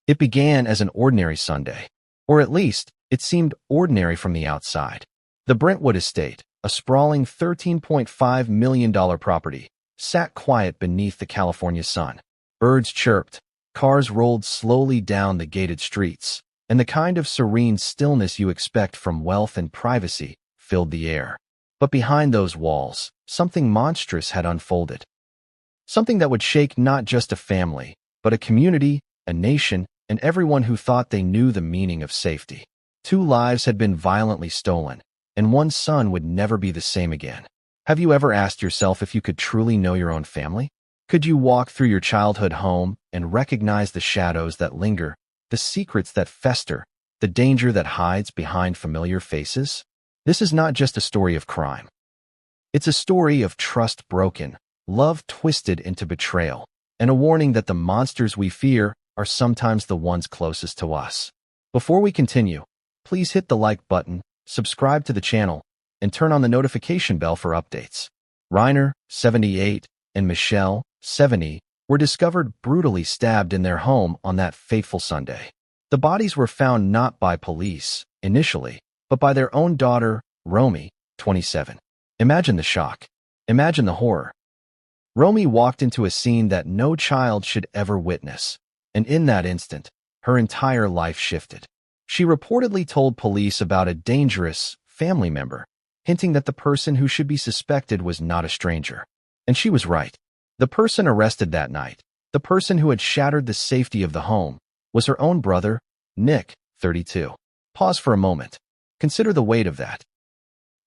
It began as an ordinary Sunday, or at least it seemed ordinary from the outside. The Brentwood estate, a sprawling $13.5 million property, sat quiet beneath the California sun. Birds chirped, cars rolled slowly down the gated streets, and the kind of serene stillness you expect from wealth and privacy filled the air. But behind those walls, something monstrous had unfolded. Something that would shake not just a family, but a community, a nation, and everyone who thought they knew the meaning of safety. 2 lives had been violently stolen, and one son would never be the same again. Have you ever asked yourself if you could truly know your own family? Could you walk through your childhood home and recognize the shadows that linger, the secrets that fester, the danger that hides behind familiar faces? This is not just a story of crime. It's a story of trust broken, love twisted into betrayal, and a warning that the monsters we fear are sometimes the ones closest to us. Before we continue, please hit the like button, subscribe to the channel, and turn on the notification bell for updates. Reiner, 78, and Michelle, 70, were discovered brutally stabbed in their home on that fateful Sunday. The bodies were found not by police, initially, but by their own daughter, Romy, 27. Imagine the shock. Imagine the horror. Romy walked into a scene that no child should ever witness, and in that instant, her entire life shifted. She reportedly told police about a dangerous family member, hinting that the person who should be suspected was not a stranger. And she was right. The person arrested that night, the person who had shattered the safety of the home, was her own brother, Nick, 32. Pause for a moment. Consider the weight of that.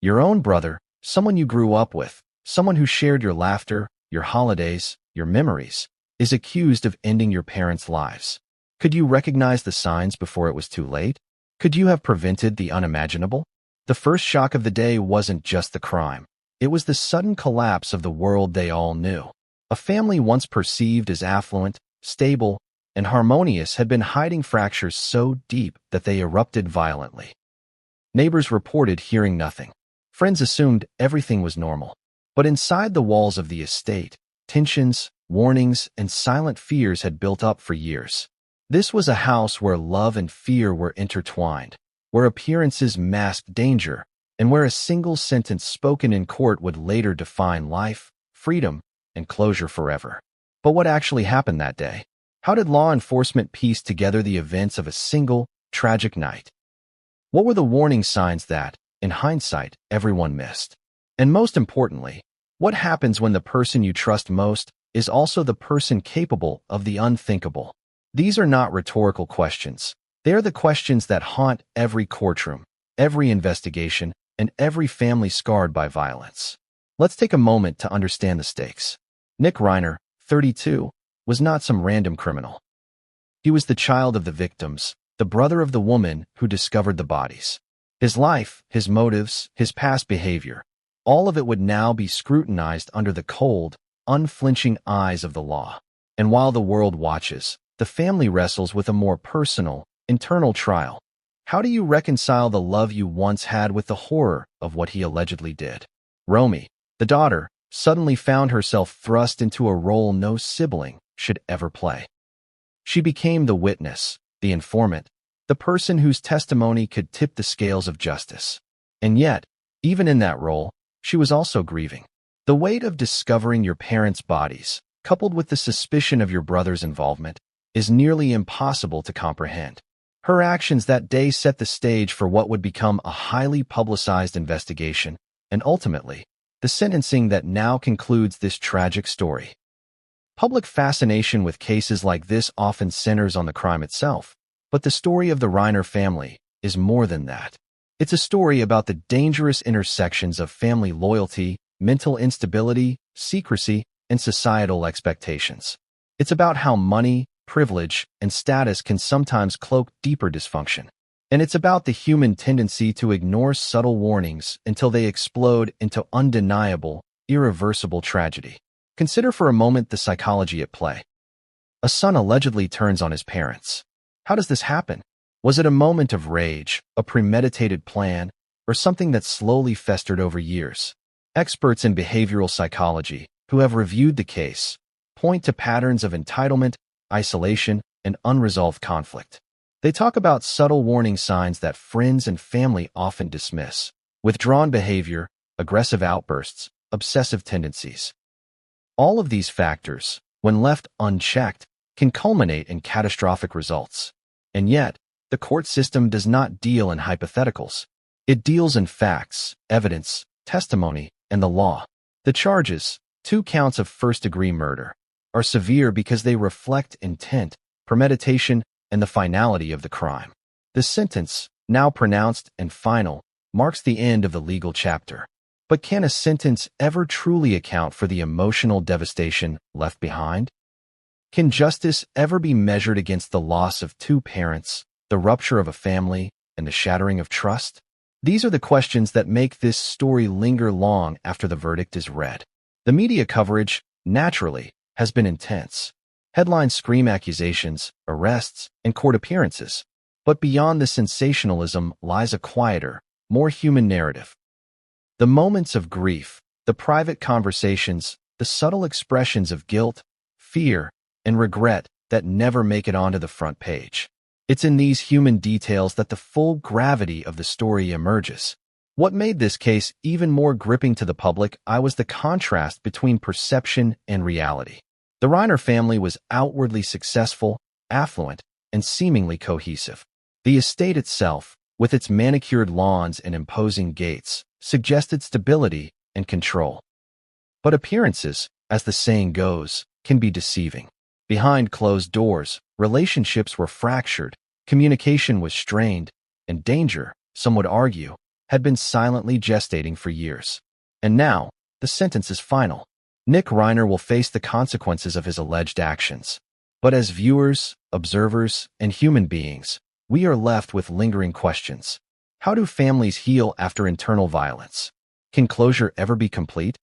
Your own brother, someone you grew up with, someone who shared your laughter, your holidays, your memories, is accused of ending your parents' lives. Could you recognize the signs before it was too late? Could you have prevented the unimaginable? The first shock of the day wasn't just the crime. It was the sudden collapse of the world they all knew. A family once perceived as affluent, stable, and harmonious had been hiding fractures so deep that they erupted violently. Neighbors reported hearing nothing. Friends assumed everything was normal. But inside the walls of the estate, tensions, warnings, and silent fears had built up for years. This was a house where love and fear were intertwined, where appearances masked danger, and where a single sentence spoken in court would later define life, freedom, and closure forever. But what actually happened that day? How did law enforcement piece together the events of a single, tragic night? What were the warning signs that, in hindsight, everyone missed? And most importantly, what happens when the person you trust most is also the person capable of the unthinkable? These are not rhetorical questions. They are the questions that haunt every courtroom, every investigation, and every family scarred by violence. Let's take a moment to understand the stakes. Nick Reiner, 32, was not some random criminal. He was the child of the victims, the brother of the woman who discovered the bodies. His life, his motives, his past behavior, all of it would now be scrutinized under the cold, unflinching eyes of the law. And while the world watches, the family wrestles with a more personal, internal trial. How do you reconcile the love you once had with the horror of what he allegedly did? Romy, the daughter, suddenly found herself thrust into a role no sibling should ever play. She became the witness, the informant, the person whose testimony could tip the scales of justice. And yet, even in that role, she was also grieving. The weight of discovering your parents' bodies, coupled with the suspicion of your brother's involvement, is nearly impossible to comprehend. Her actions that day set the stage for what would become a highly publicized investigation, and ultimately, the sentencing that now concludes this tragic story. Public fascination with cases like this often centers on the crime itself, but the story of the Reiner family is more than that. It's a story about the dangerous intersections of family loyalty, mental instability, secrecy, and societal expectations. It's about how money, privilege, and status can sometimes cloak deeper dysfunction. And it's about the human tendency to ignore subtle warnings until they explode into undeniable, irreversible tragedy. Consider for a moment the psychology at play. A son allegedly turns on his parents. How does this happen? Was it a moment of rage, a premeditated plan, or something that slowly festered over years? Experts in behavioral psychology, who have reviewed the case, point to patterns of entitlement, isolation, and unresolved conflict. They talk about subtle warning signs that friends and family often dismiss: withdrawn behavior, aggressive outbursts, obsessive tendencies. All of these factors, when left unchecked, can culminate in catastrophic results. And yet, the court system does not deal in hypotheticals. It deals in facts, evidence, testimony, and the law. The charges, 2 counts of first-degree murder, are severe because they reflect intent, premeditation, and the finality of the crime. The sentence, now pronounced and final, marks the end of the legal chapter. But can a sentence ever truly account for the emotional devastation left behind? Can justice ever be measured against the loss of 2 parents, the rupture of a family, and the shattering of trust? These are the questions that make this story linger long after the verdict is read. The media coverage, naturally, has been intense. Headlines scream accusations, arrests, and court appearances. But beyond the sensationalism lies a quieter, more human narrative. The moments of grief, the private conversations, the subtle expressions of guilt, fear, and regret that never make it onto the front page. It's in these human details that the full gravity of the story emerges. What made this case even more gripping to the public was the contrast between perception and reality. The Reiner family was outwardly successful, affluent, and seemingly cohesive. The estate itself, with its manicured lawns and imposing gates, suggested stability and control. But appearances, as the saying goes, can be deceiving. Behind closed doors, relationships were fractured, communication was strained, and danger, some would argue, had been silently gestating for years. And now, the sentence is final. Nick Reiner will face the consequences of his alleged actions. But as viewers, observers, and human beings, we are left with lingering questions. How do families heal after internal violence? Can closure ever be complete?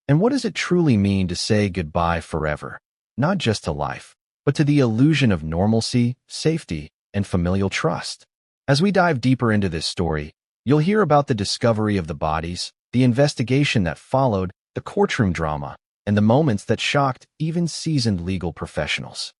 And what does it truly mean to say goodbye forever? Not just to life, but to the illusion of normalcy, safety, and familial trust. As we dive deeper into this story, you'll hear about the discovery of the bodies, the investigation that followed, the courtroom drama, and the moments that shocked even seasoned legal professionals.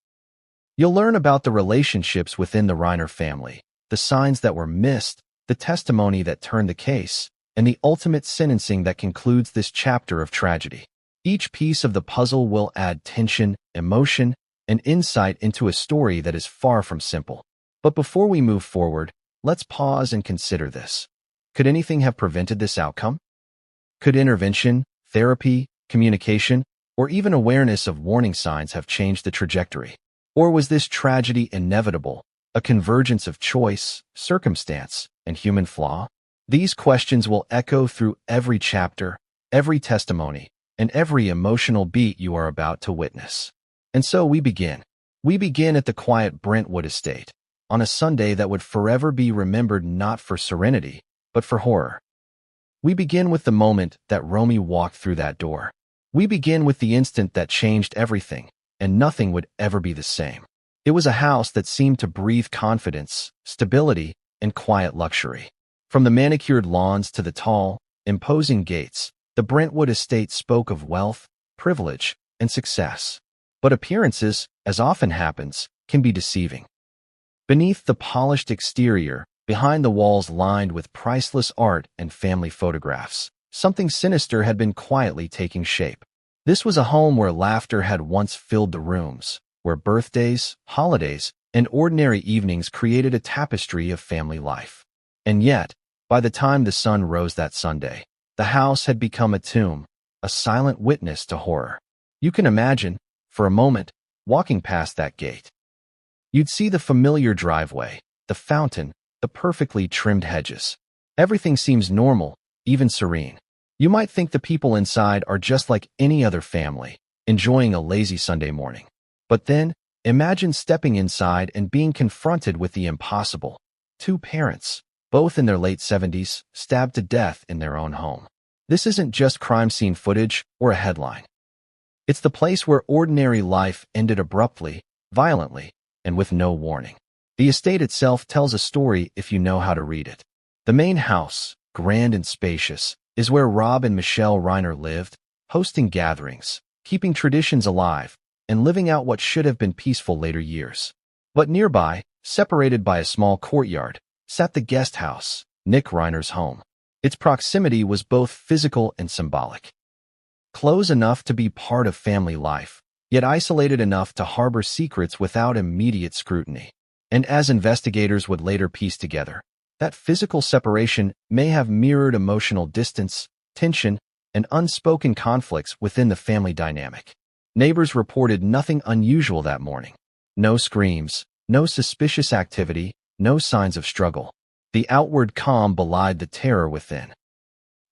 You'll learn about the relationships within the Reiner family, the signs that were missed, the testimony that turned the case, and the ultimate sentencing that concludes this chapter of tragedy. Each piece of the puzzle will add tension, emotion, and insight into a story that is far from simple. But before we move forward, let's pause and consider this. Could anything have prevented this outcome? Could intervention, therapy, communication, or even awareness of warning signs have changed the trajectory? Or was this tragedy inevitable, a convergence of choice, circumstance, and human flaw? These questions will echo through every chapter, every testimony, and every emotional beat you are about to witness. And so we begin. We begin at the quiet Brentwood estate, on a Sunday that would forever be remembered not for serenity, but for horror. We begin with the moment that Romy walked through that door. We begin with the instant that changed everything, and nothing would ever be the same. It was a house that seemed to breathe confidence, stability, and quiet luxury. From the manicured lawns to the tall, imposing gates, the Brentwood estate spoke of wealth, privilege, and success. But appearances, as often happens, can be deceiving. Beneath the polished exterior, behind the walls lined with priceless art and family photographs, something sinister had been quietly taking shape. This was a home where laughter had once filled the rooms, where birthdays, holidays, and ordinary evenings created a tapestry of family life. And yet, by the time the sun rose that Sunday, the house had become a tomb, a silent witness to horror. You can imagine, for a moment, walking past that gate. You'd see the familiar driveway, the fountain, the perfectly trimmed hedges. Everything seems normal, even serene. You might think the people inside are just like any other family, enjoying a lazy Sunday morning. But then, imagine stepping inside and being confronted with the impossible. 2 parents, both in their late 70s, stabbed to death in their own home. This isn't just crime scene footage or a headline. It's the place where ordinary life ended abruptly, violently, and with no warning. The estate itself tells a story if you know how to read it. The main house, grand and spacious, is where Rob and Michelle Reiner lived, hosting gatherings, keeping traditions alive, and living out what should have been peaceful later years. But nearby, separated by a small courtyard, sat the guest house, Nick Reiner's home. Its proximity was both physical and symbolic. Close enough to be part of family life, yet isolated enough to harbor secrets without immediate scrutiny. And as investigators would later piece together, that physical separation may have mirrored emotional distance, tension, and unspoken conflicts within the family dynamic. Neighbors reported nothing unusual that morning. No screams, no suspicious activity, no signs of struggle. The outward calm belied the terror within.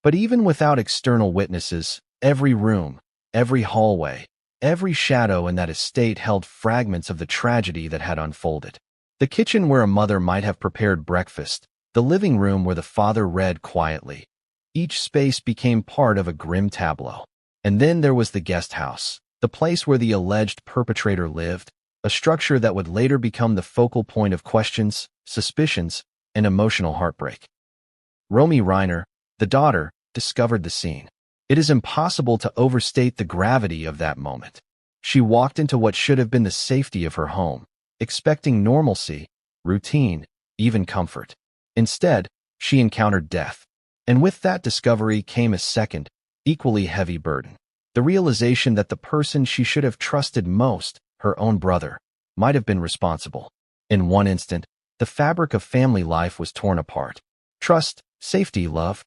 But even without external witnesses, every room, every hallway, every shadow in that estate held fragments of the tragedy that had unfolded. The kitchen where a mother might have prepared breakfast, the living room where the father read quietly. Each space became part of a grim tableau. And then there was the guest house, the place where the alleged perpetrator lived, a structure that would later become the focal point of questions, suspicions, and emotional heartbreak. Romy Reiner, the daughter, discovered the scene. It is impossible to overstate the gravity of that moment. She walked into what should have been the safety of her home, expecting normalcy, routine, even comfort. Instead, she encountered death. And with that discovery came a second, equally heavy burden. The realization that the person she should have trusted most, her own brother, might have been responsible. In one instant, the fabric of family life was torn apart. Trust, safety, love,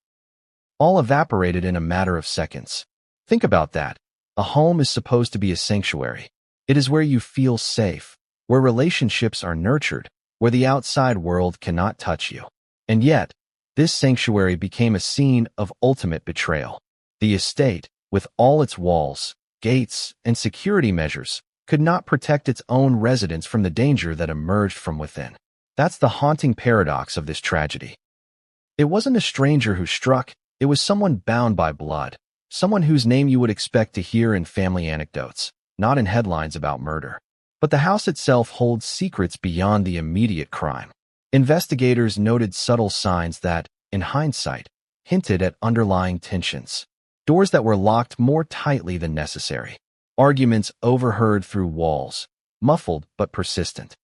all evaporated in a matter of seconds. Think about that. A home is supposed to be a sanctuary. It is where you feel safe, where relationships are nurtured, where the outside world cannot touch you. And yet, this sanctuary became a scene of ultimate betrayal. The estate, with all its walls, gates, and security measures, could not protect its own residents from the danger that emerged from within. That's the haunting paradox of this tragedy. It wasn't a stranger who struck, it was someone bound by blood, someone whose name you would expect to hear in family anecdotes, not in headlines about murder. But the house itself holds secrets beyond the immediate crime. Investigators noted subtle signs that, in hindsight, hinted at underlying tensions. Doors that were locked more tightly than necessary. Arguments overheard through walls, muffled but persistent.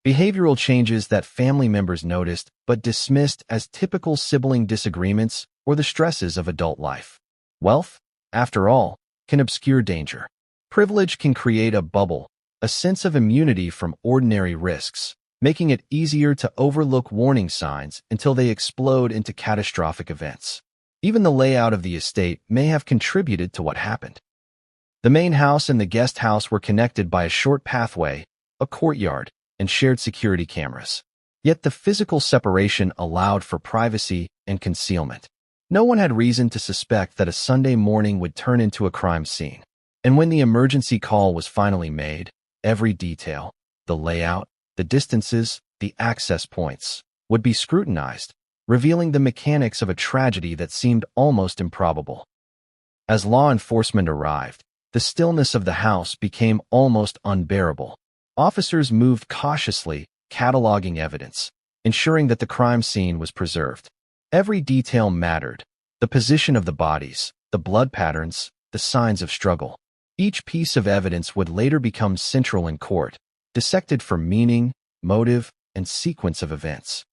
Behavioral changes that family members noticed but dismissed as typical sibling disagreements or the stresses of adult life. Wealth, after all, can obscure danger. Privilege can create a bubble, a sense of immunity from ordinary risks, making it easier to overlook warning signs until they explode into catastrophic events. Even the layout of the estate may have contributed to what happened. The main house and the guest house were connected by a short pathway, a courtyard, and shared security cameras. Yet the physical separation allowed for privacy and concealment. No one had reason to suspect that a Sunday morning would turn into a crime scene. And when the emergency call was finally made, every detail, the layout, the distances, the access points, would be scrutinized, revealing the mechanics of a tragedy that seemed almost improbable. As law enforcement arrived, the stillness of the house became almost unbearable. Officers moved cautiously, cataloging evidence, ensuring that the crime scene was preserved. Every detail mattered: the position of the bodies, the blood patterns, the signs of struggle. Each piece of evidence would later become central in court, dissected for meaning, motive, and sequence of events.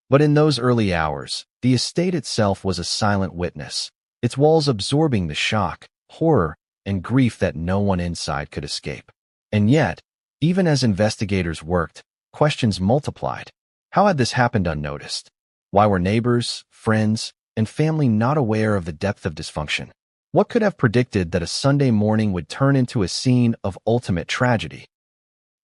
But in those early hours, the estate itself was a silent witness, its walls absorbing the shock, horror, and grief that no one inside could escape. And yet, even as investigators worked, questions multiplied. How had this happened unnoticed? Why were neighbors, friends, and family not aware of the depth of dysfunction? What could have predicted that a Sunday morning would turn into a scene of ultimate tragedy?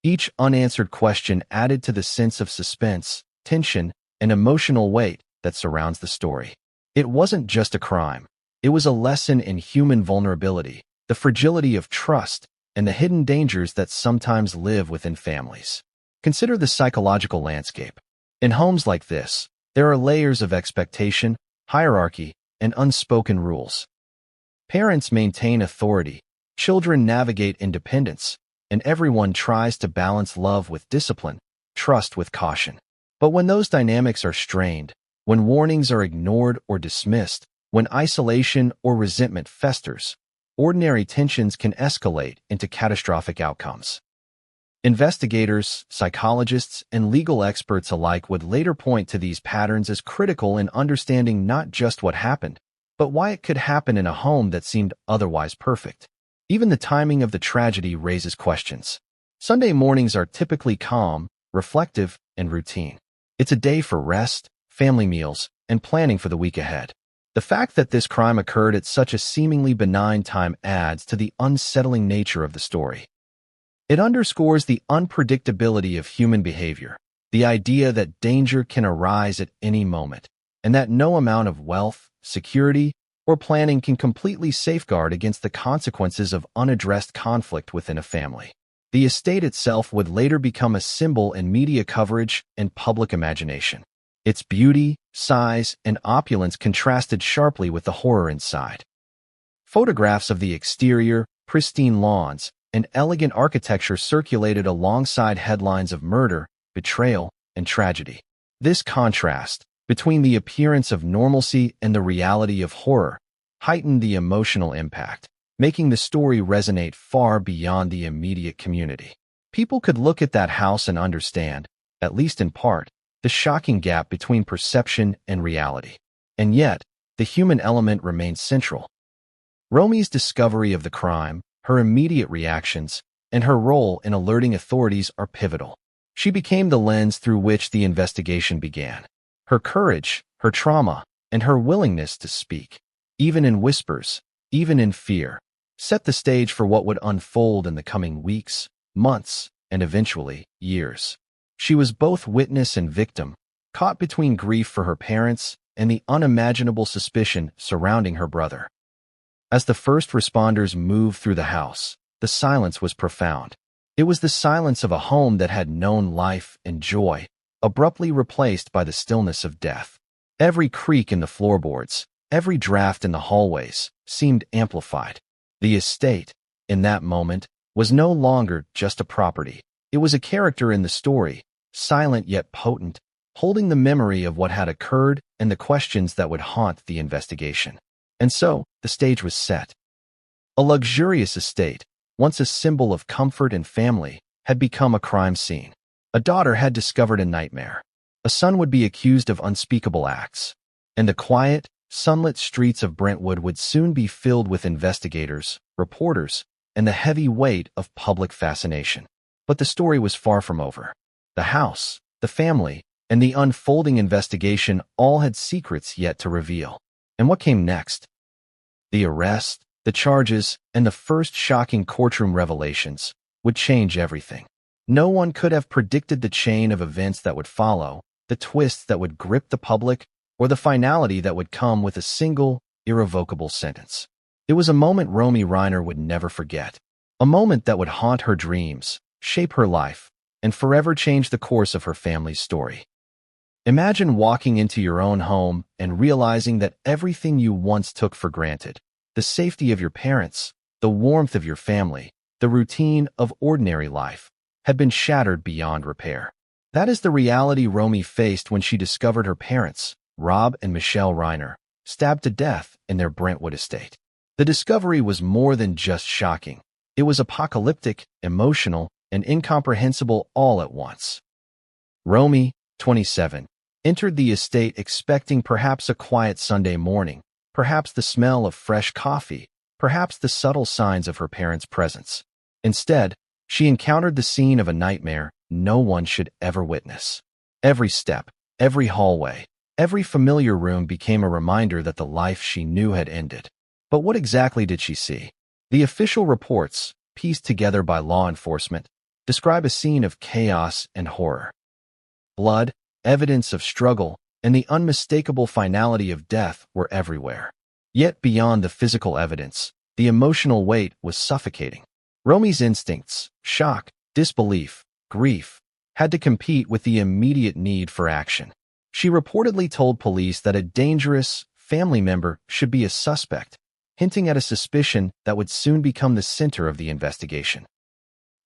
Each unanswered question added to the sense of suspense, tension, and emotional weight that surrounds the story. It wasn't just a crime. It was a lesson in human vulnerability, the fragility of trust, and the hidden dangers that sometimes live within families. Consider the psychological landscape. In homes like this, there are layers of expectation, hierarchy, and unspoken rules. Parents maintain authority, children navigate independence, and everyone tries to balance love with discipline, trust with caution. But when those dynamics are strained, when warnings are ignored or dismissed, when isolation or resentment festers, ordinary tensions can escalate into catastrophic outcomes. Investigators, psychologists, and legal experts alike would later point to these patterns as critical in understanding not just what happened, but why it could happen in a home that seemed otherwise perfect. Even the timing of the tragedy raises questions. Sunday mornings are typically calm, reflective, and routine. It's a day for rest, family meals, and planning for the week ahead. The fact that this crime occurred at such a seemingly benign time adds to the unsettling nature of the story. It underscores the unpredictability of human behavior, the idea that danger can arise at any moment, and that no amount of wealth, security, or planning can completely safeguard against the consequences of unaddressed conflict within a family. The estate itself would later become a symbol in media coverage and public imagination. Its beauty, size, and opulence contrasted sharply with the horror inside. Photographs of the exterior, pristine lawns, and elegant architecture circulated alongside headlines of murder, betrayal, and tragedy. This contrast between the appearance of normalcy and the reality of horror heightened the emotional impact, making the story resonate far beyond the immediate community. People could look at that house and understand, at least in part, the shocking gap between perception and reality. And yet, the human element remained central. Romy's discovery of the crime, her immediate reactions, and her role in alerting authorities are pivotal. She became the lens through which the investigation began. Her courage, her trauma, and her willingness to speak, even in whispers, even in fear, set the stage for what would unfold in the coming weeks, months, and eventually, years. She was both witness and victim, caught between grief for her parents and the unimaginable suspicion surrounding her brother. As the first responders moved through the house, the silence was profound. It was the silence of a home that had known life and joy, abruptly replaced by the stillness of death. Every creak in the floorboards, every draft in the hallways, seemed amplified. The estate, in that moment, was no longer just a property. It was a character in the story, silent yet potent, holding the memory of what had occurred and the questions that would haunt the investigation. And so, the stage was set. A luxurious estate, once a symbol of comfort and family, had become a crime scene. A daughter had discovered a nightmare. A son would be accused of unspeakable acts. And the quiet, sunlit streets of Brentwood would soon be filled with investigators, reporters, and the heavy weight of public fascination. But the story was far from over. The house, the family, and the unfolding investigation all had secrets yet to reveal. And what came next? The arrest, the charges, and the first shocking courtroom revelations would change everything. No one could have predicted the chain of events that would follow, the twists that would grip the public, or the finality that would come with a single, irrevocable sentence. It was a moment Romy Reiner would never forget. A moment that would haunt her dreams, shape her life, and forever change the course of her family's story. Imagine walking into your own home and realizing that everything you once took for granted, the safety of your parents, the warmth of your family, the routine of ordinary life, had been shattered beyond repair. That is the reality Romy faced when she discovered her parents, Rob and Michelle Reiner, stabbed to death in their Brentwood estate. The discovery was more than just shocking. It was apocalyptic, emotional, and incomprehensible all at once. Romy, 27, entered the estate expecting perhaps a quiet Sunday morning, perhaps the smell of fresh coffee, perhaps the subtle signs of her parents' presence. Instead, she encountered the scene of a nightmare no one should ever witness. Every step, every hallway, every familiar room became a reminder that the life she knew had ended. But what exactly did she see? The official reports, pieced together by law enforcement, describe a scene of chaos and horror. Blood, evidence of struggle, and the unmistakable finality of death were everywhere. Yet beyond the physical evidence, the emotional weight was suffocating. Romy's instincts, shock, disbelief, grief, had to compete with the immediate need for action. She reportedly told police that a dangerous family member should be a suspect, hinting at a suspicion that would soon become the center of the investigation.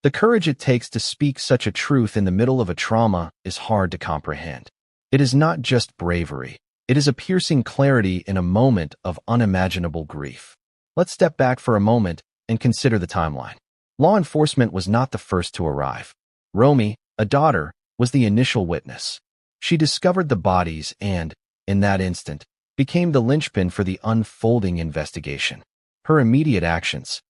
The courage it takes to speak such a truth in the middle of a trauma is hard to comprehend. It is not just bravery. It is a piercing clarity in a moment of unimaginable grief. Let's step back for a moment and consider the timeline. Law enforcement was not the first to arrive. Romy, a daughter, was the initial witness. She discovered the bodies and, in that instant, became the linchpin for the unfolding investigation. Her immediate actions: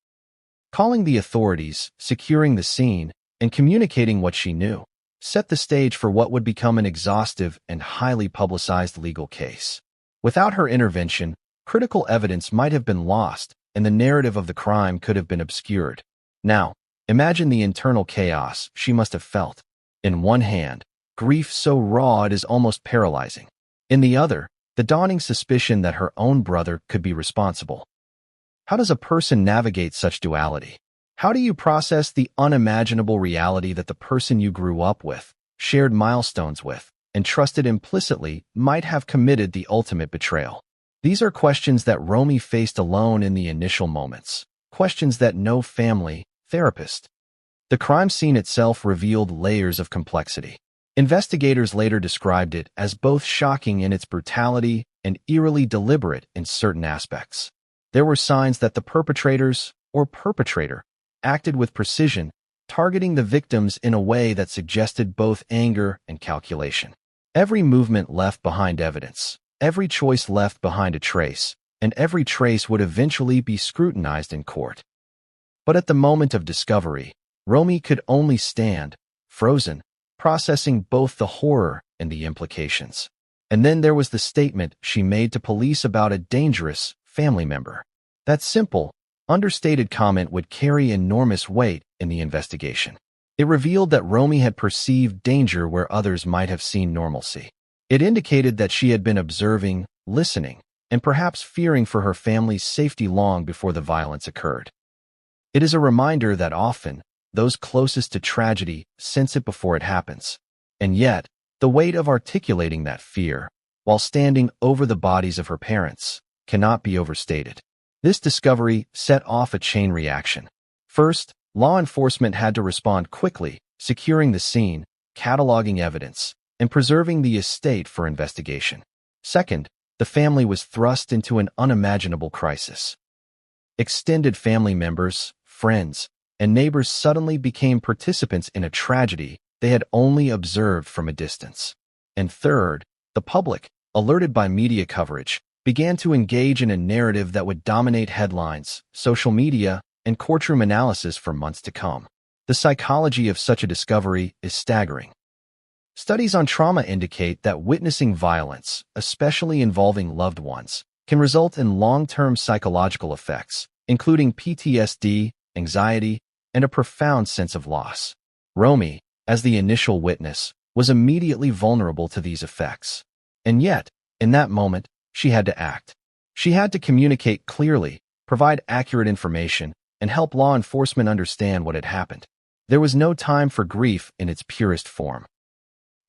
calling the authorities, securing the scene, and communicating what she knew, set the stage for what would become an exhaustive and highly publicized legal case. Without her intervention, critical evidence might have been lost, and the narrative of the crime could have been obscured. Now, imagine the internal chaos she must have felt. In one hand, grief so raw it is almost paralyzing. In the other, the dawning suspicion that her own brother could be responsible. How does a person navigate such duality? How do you process the unimaginable reality that the person you grew up with, shared milestones with, and trusted implicitly might have committed the ultimate betrayal? These are questions that Romy faced alone in the initial moments, questions that no family, therapist. The crime scene itself revealed layers of complexity. Investigators later described it as both shocking in its brutality and eerily deliberate in certain aspects. There were signs that the perpetrators, or perpetrator, acted with precision, targeting the victims in a way that suggested both anger and calculation. Every movement left behind evidence, every choice left behind a trace, and every trace would eventually be scrutinized in court. But at the moment of discovery, Romy could only stand, frozen, processing both the horror and the implications. And then there was the statement she made to police about a dangerous family member. That simple, understated comment would carry enormous weight in the investigation. It revealed that Romy had perceived danger where others might have seen normalcy. It indicated that she had been observing, listening, and perhaps fearing for her family's safety long before the violence occurred. It is a reminder that often, those closest to tragedy sense it before it happens. And yet, the weight of articulating that fear, while standing over the bodies of her parents, cannot be overstated. This discovery set off a chain reaction. First, law enforcement had to respond quickly, securing the scene, cataloging evidence, and preserving the estate for investigation. Second, the family was thrust into an unimaginable crisis. Extended family members, friends, and neighbors suddenly became participants in a tragedy they had only observed from a distance. And third, the public, alerted by media coverage, began to engage in a narrative that would dominate headlines, social media, and courtroom analysis for months to come. The psychology of such a discovery is staggering. Studies on trauma indicate that witnessing violence, especially involving loved ones, can result in long-term psychological effects, including PTSD, anxiety, and a profound sense of loss. Romy, as the initial witness, was immediately vulnerable to these effects. And yet, in that moment, she had to act. She had to communicate clearly, provide accurate information, and help law enforcement understand what had happened. There was no time for grief in its purest form.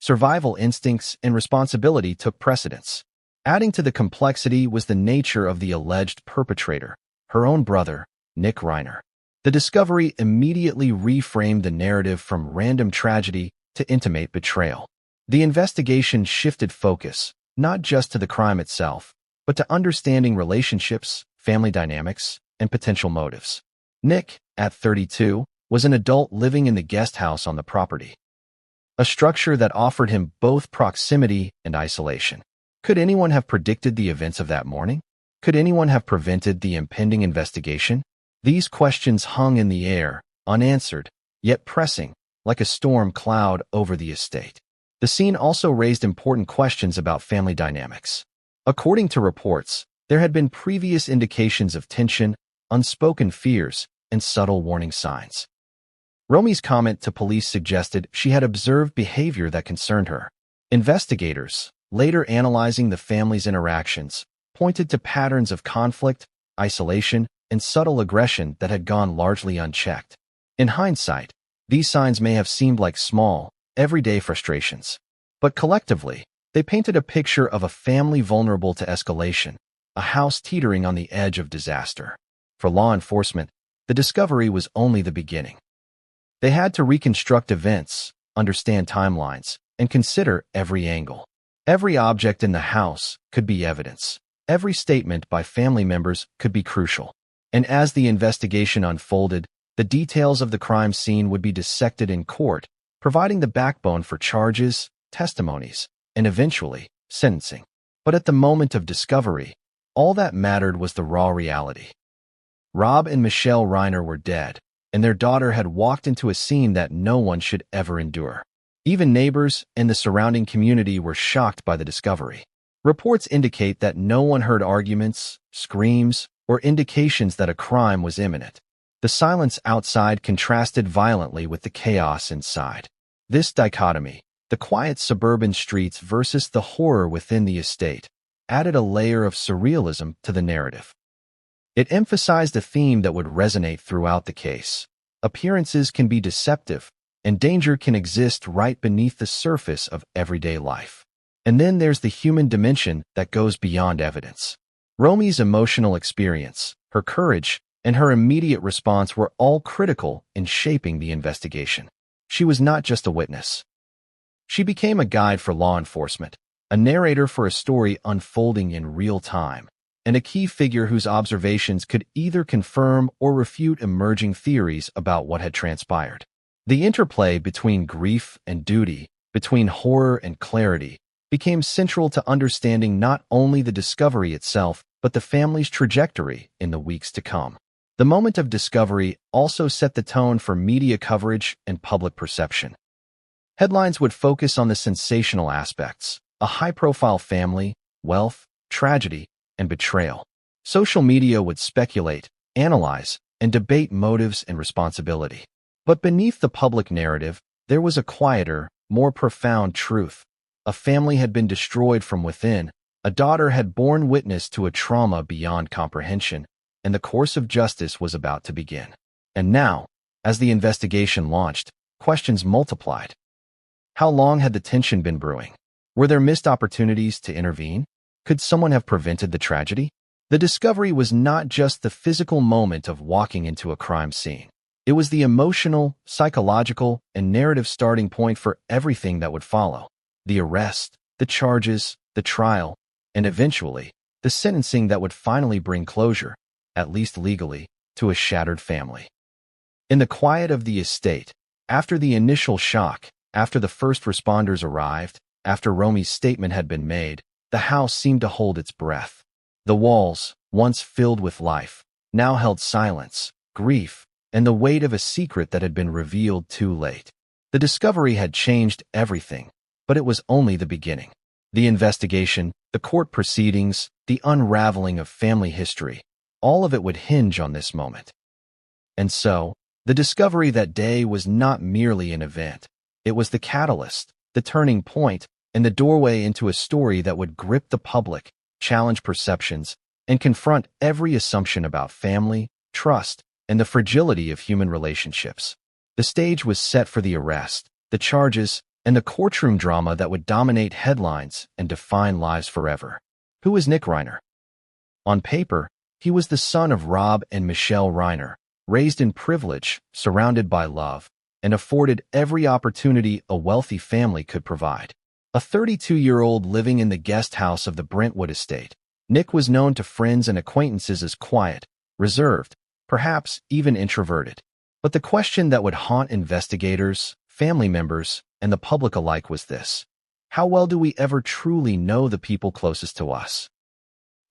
Survival instincts and responsibility took precedence. Adding to the complexity was the nature of the alleged perpetrator, her own brother, Nick Reiner. The discovery immediately reframed the narrative from random tragedy to intimate betrayal. The investigation shifted focus, not just to the crime itself, but to understanding relationships, family dynamics, and potential motives. Nick, at 32, was an adult living in the guest house on the property, a structure that offered him both proximity and isolation. Could anyone have predicted the events of that morning? Could anyone have prevented the impending investigation? These questions hung in the air, unanswered, yet pressing, like a storm cloud over the estate. The scene also raised important questions about family dynamics. According to reports, there had been previous indications of tension, unspoken fears, and subtle warning signs. Romy's comment to police suggested she had observed behavior that concerned her. Investigators, later analyzing the family's interactions, pointed to patterns of conflict, isolation, and subtle aggression that had gone largely unchecked. In hindsight, these signs may have seemed like small, everyday frustrations, but collectively, they painted a picture of a family vulnerable to escalation, a house teetering on the edge of disaster. For law enforcement, the discovery was only the beginning. They had to reconstruct events, understand timelines, and consider every angle. Every object in the house could be evidence. Every statement by family members could be crucial. And as the investigation unfolded, the details of the crime scene would be dissected in court, providing the backbone for charges, testimonies, and eventually, sentencing. But at the moment of discovery, all that mattered was the raw reality. Rob and Michelle Reiner were dead, and their daughter had walked into a scene that no one should ever endure. Even neighbors and the surrounding community were shocked by the discovery. Reports indicate that no one heard arguments, screams, or indications that a crime was imminent. The silence outside contrasted violently with the chaos inside. This dichotomy, the quiet suburban streets versus the horror within the estate, added a layer of surrealism to the narrative. It emphasized a theme that would resonate throughout the case. Appearances can be deceptive, and danger can exist right beneath the surface of everyday life. And then there's the human dimension that goes beyond evidence. Romy's emotional experience, her courage, and her immediate response were all critical in shaping the investigation. She was not just a witness. She became a guide for law enforcement, a narrator for a story unfolding in real time, and a key figure whose observations could either confirm or refute emerging theories about what had transpired. The interplay between grief and duty, between horror and clarity, became central to understanding not only the discovery itself, but the family's trajectory in the weeks to come. The moment of discovery also set the tone for media coverage and public perception. Headlines would focus on the sensational aspects: a high-profile family, wealth, tragedy, and betrayal. Social media would speculate, analyze, and debate motives and responsibility. But beneath the public narrative, there was a quieter, more profound truth. A family had been destroyed from within, a daughter had borne witness to a trauma beyond comprehension, and the course of justice was about to begin. And now, as the investigation launched, questions multiplied. How long had the tension been brewing? Were there missed opportunities to intervene? Could someone have prevented the tragedy? The discovery was not just the physical moment of walking into a crime scene. It was the emotional, psychological, and narrative starting point for everything that would follow. The arrest, the charges, the trial, and eventually, the sentencing that would finally bring closure, at least legally, to a shattered family. In the quiet of the estate, after the initial shock, after the first responders arrived, after Romy's statement had been made, the house seemed to hold its breath. The walls, once filled with life, now held silence, grief, and the weight of a secret that had been revealed too late. The discovery had changed everything, but it was only the beginning. The investigation, the court proceedings, the unraveling of family history, all of it would hinge on this moment. And so, the discovery that day was not merely an event. It was the catalyst, the turning point, and the doorway into a story that would grip the public, challenge perceptions, and confront every assumption about family, trust, and the fragility of human relationships. The stage was set for the arrest, the charges, and the courtroom drama that would dominate headlines and define lives forever. Who was Nick Reiner? On paper, he was the son of Rob and Michelle Reiner, raised in privilege, surrounded by love, and afforded every opportunity a wealthy family could provide. A 32-year-old living in the guest house of the Brentwood estate, Nick was known to friends and acquaintances as quiet, reserved, perhaps even introverted. But the question that would haunt investigators, family members, and the public alike was this: how well do we ever truly know the people closest to us?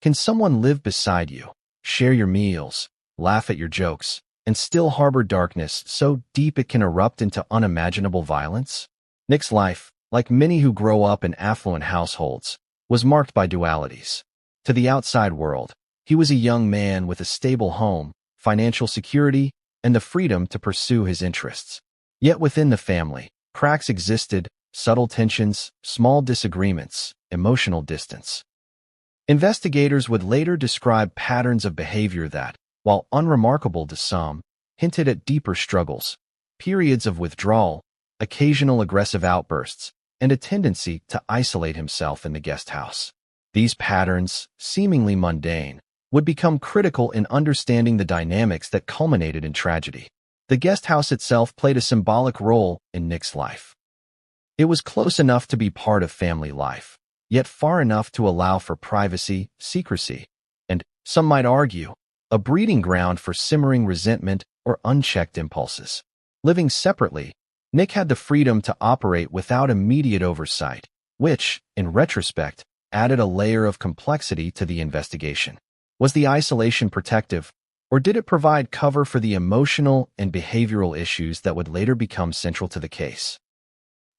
Can someone live beside you, share your meals, laugh at your jokes, and still harbor darkness so deep it can erupt into unimaginable violence? Nick's life, like many who grow up in affluent households, was marked by dualities. To the outside world, he was a young man with a stable home, financial security, and the freedom to pursue his interests. Yet within the family, cracks existed, subtle tensions, small disagreements, emotional distance. Investigators would later describe patterns of behavior that, while unremarkable to some, hinted at deeper struggles, periods of withdrawal, occasional aggressive outbursts, and a tendency to isolate himself in the guest house. These patterns, seemingly mundane, would become critical in understanding the dynamics that culminated in tragedy. The guest house itself played a symbolic role in Nick's life. It was close enough to be part of family life, yet far enough to allow for privacy, secrecy, and, some might argue, a breeding ground for simmering resentment or unchecked impulses. Living separately, Nick had the freedom to operate without immediate oversight, which, in retrospect, added a layer of complexity to the investigation. Was the isolation protective, or did it provide cover for the emotional and behavioral issues that would later become central to the case?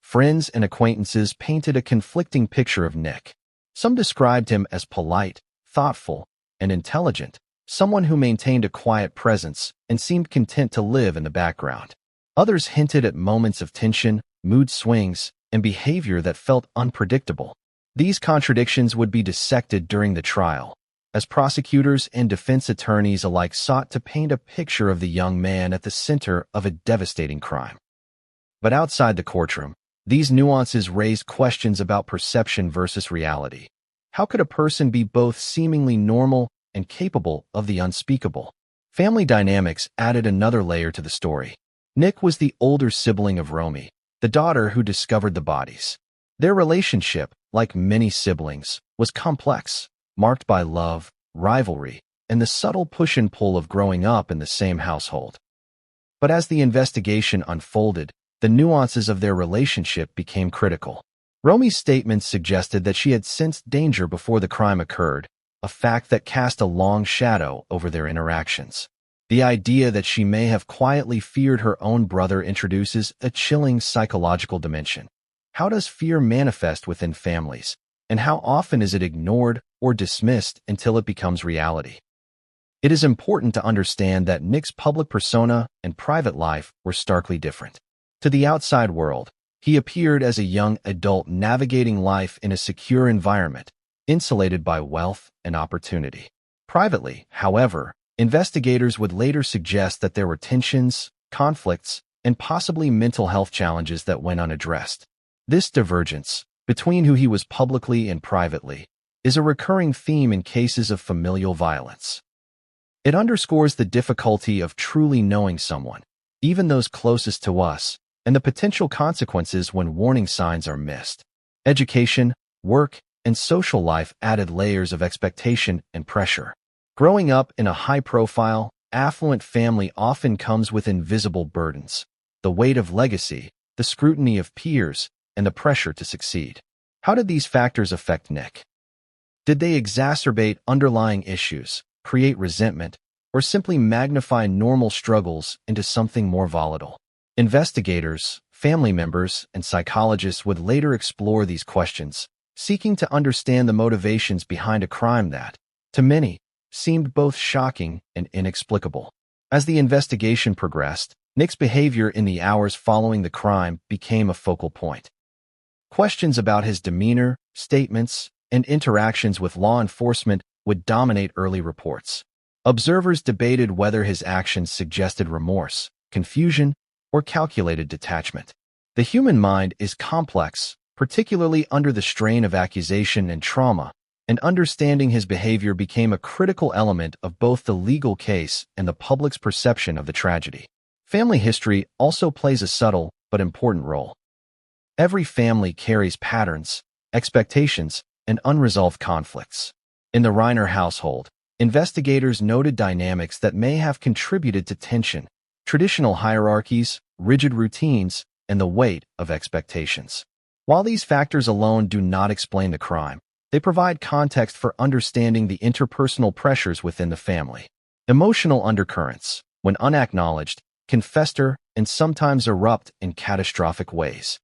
Friends and acquaintances painted a conflicting picture of Nick. Some described him as polite, thoughtful, and intelligent, someone who maintained a quiet presence and seemed content to live in the background. Others hinted at moments of tension, mood swings, and behavior that felt unpredictable. These contradictions would be dissected during the trial, as prosecutors and defense attorneys alike sought to paint a picture of the young man at the center of a devastating crime. But outside the courtroom, these nuances raised questions about perception versus reality. How could a person be both seemingly normal and capable of the unspeakable? Family dynamics added another layer to the story. Nick was the older sibling of Romy, the daughter who discovered the bodies. Their relationship, like many siblings, was complex, marked by love, rivalry, and the subtle push and pull of growing up in the same household. But as the investigation unfolded, the nuances of their relationship became critical. Romy's statements suggested that she had sensed danger before the crime occurred, a fact that cast a long shadow over their interactions. The idea that she may have quietly feared her own brother introduces a chilling psychological dimension. How does fear manifest within families, and how often is it ignored or dismissed until it becomes reality? It is important to understand that Nick's public persona and private life were starkly different. To the outside world, he appeared as a young adult navigating life in a secure environment, insulated by wealth and opportunity. Privately, however, investigators would later suggest that there were tensions, conflicts, and possibly mental health challenges that went unaddressed. This divergence, between who he was publicly and privately, is a recurring theme in cases of familial violence. It underscores the difficulty of truly knowing someone, even those closest to us, and the potential consequences when warning signs are missed. Education, work, and social life added layers of expectation and pressure. Growing up in a high-profile, affluent family often comes with invisible burdens: the weight of legacy, the scrutiny of peers, and the pressure to succeed. How did these factors affect Nick? Did they exacerbate underlying issues, create resentment, or simply magnify normal struggles into something more volatile? Investigators, family members, and psychologists would later explore these questions, seeking to understand the motivations behind a crime that, to many, seemed both shocking and inexplicable. As the investigation progressed, Nick's behavior in the hours following the crime became a focal point. Questions about his demeanor, statements, and interactions with law enforcement would dominate early reports. Observers debated whether his actions suggested remorse, confusion, or calculated detachment. The human mind is complex, particularly under the strain of accusation and trauma, and understanding his behavior became a critical element of both the legal case and the public's perception of the tragedy. Family history also plays a subtle but important role. Every family carries patterns, expectations, and unresolved conflicts. In the Reiner household, investigators noted dynamics that may have contributed to tension: traditional hierarchies, rigid routines, and the weight of expectations. While these factors alone do not explain the crime, they provide context for understanding the interpersonal pressures within the family. Emotional undercurrents, when unacknowledged, can fester and sometimes erupt in catastrophic ways.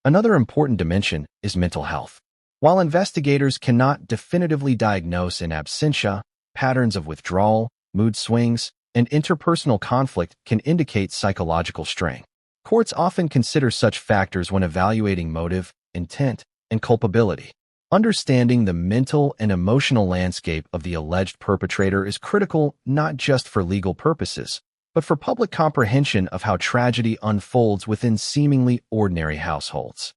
Another important dimension is mental health. While investigators cannot definitively diagnose in absentia, patterns of withdrawal, mood swings, and interpersonal conflict can indicate psychological strain. Courts often consider such factors when evaluating motive, intent, and culpability. Understanding the mental and emotional landscape of the alleged perpetrator is critical not just for legal purposes, but for public comprehension of how tragedy unfolds within seemingly ordinary households.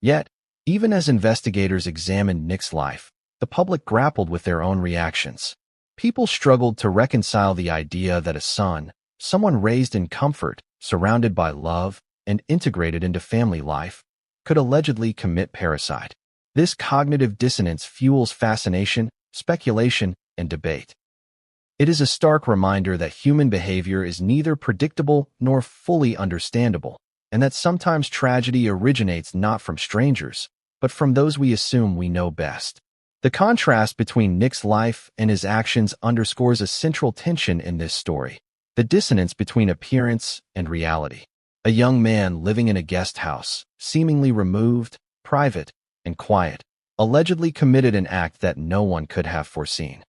Yet, even as investigators examined Nick's life, the public grappled with their own reactions. People struggled to reconcile the idea that a son, someone raised in comfort, surrounded by love, and integrated into family life, could allegedly commit parricide. This cognitive dissonance fuels fascination, speculation, and debate. It is a stark reminder that human behavior is neither predictable nor fully understandable, and that sometimes tragedy originates not from strangers, but from those we assume we know best. The contrast between Nick's life and his actions underscores a central tension in this story, the dissonance between appearance and reality. A young man living in a guest house, seemingly removed, private, and quiet, allegedly committed an act that no one could have foreseen.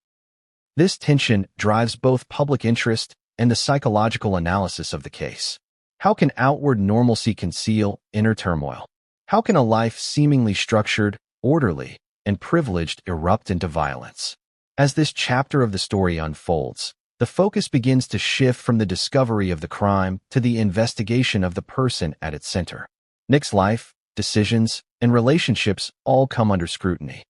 This tension drives both public interest and the psychological analysis of the case. How can outward normalcy conceal inner turmoil? How can a life seemingly structured, orderly, and privileged erupt into violence? As this chapter of the story unfolds, the focus begins to shift from the discovery of the crime to the investigation of the person at its center. Nick's life, decisions, and relationships all come under scrutiny.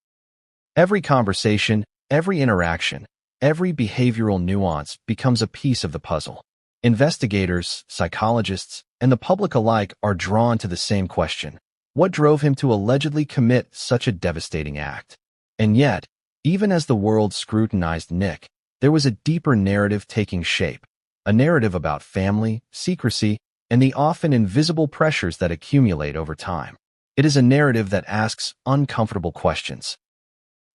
Every conversation, every interaction, every behavioral nuance becomes a piece of the puzzle. Investigators, psychologists, and the public alike are drawn to the same question: what drove him to allegedly commit such a devastating act? And yet, even as the world scrutinized Nick, there was a deeper narrative taking shape, a narrative about family, secrecy, and the often invisible pressures that accumulate over time. It is a narrative that asks uncomfortable questions.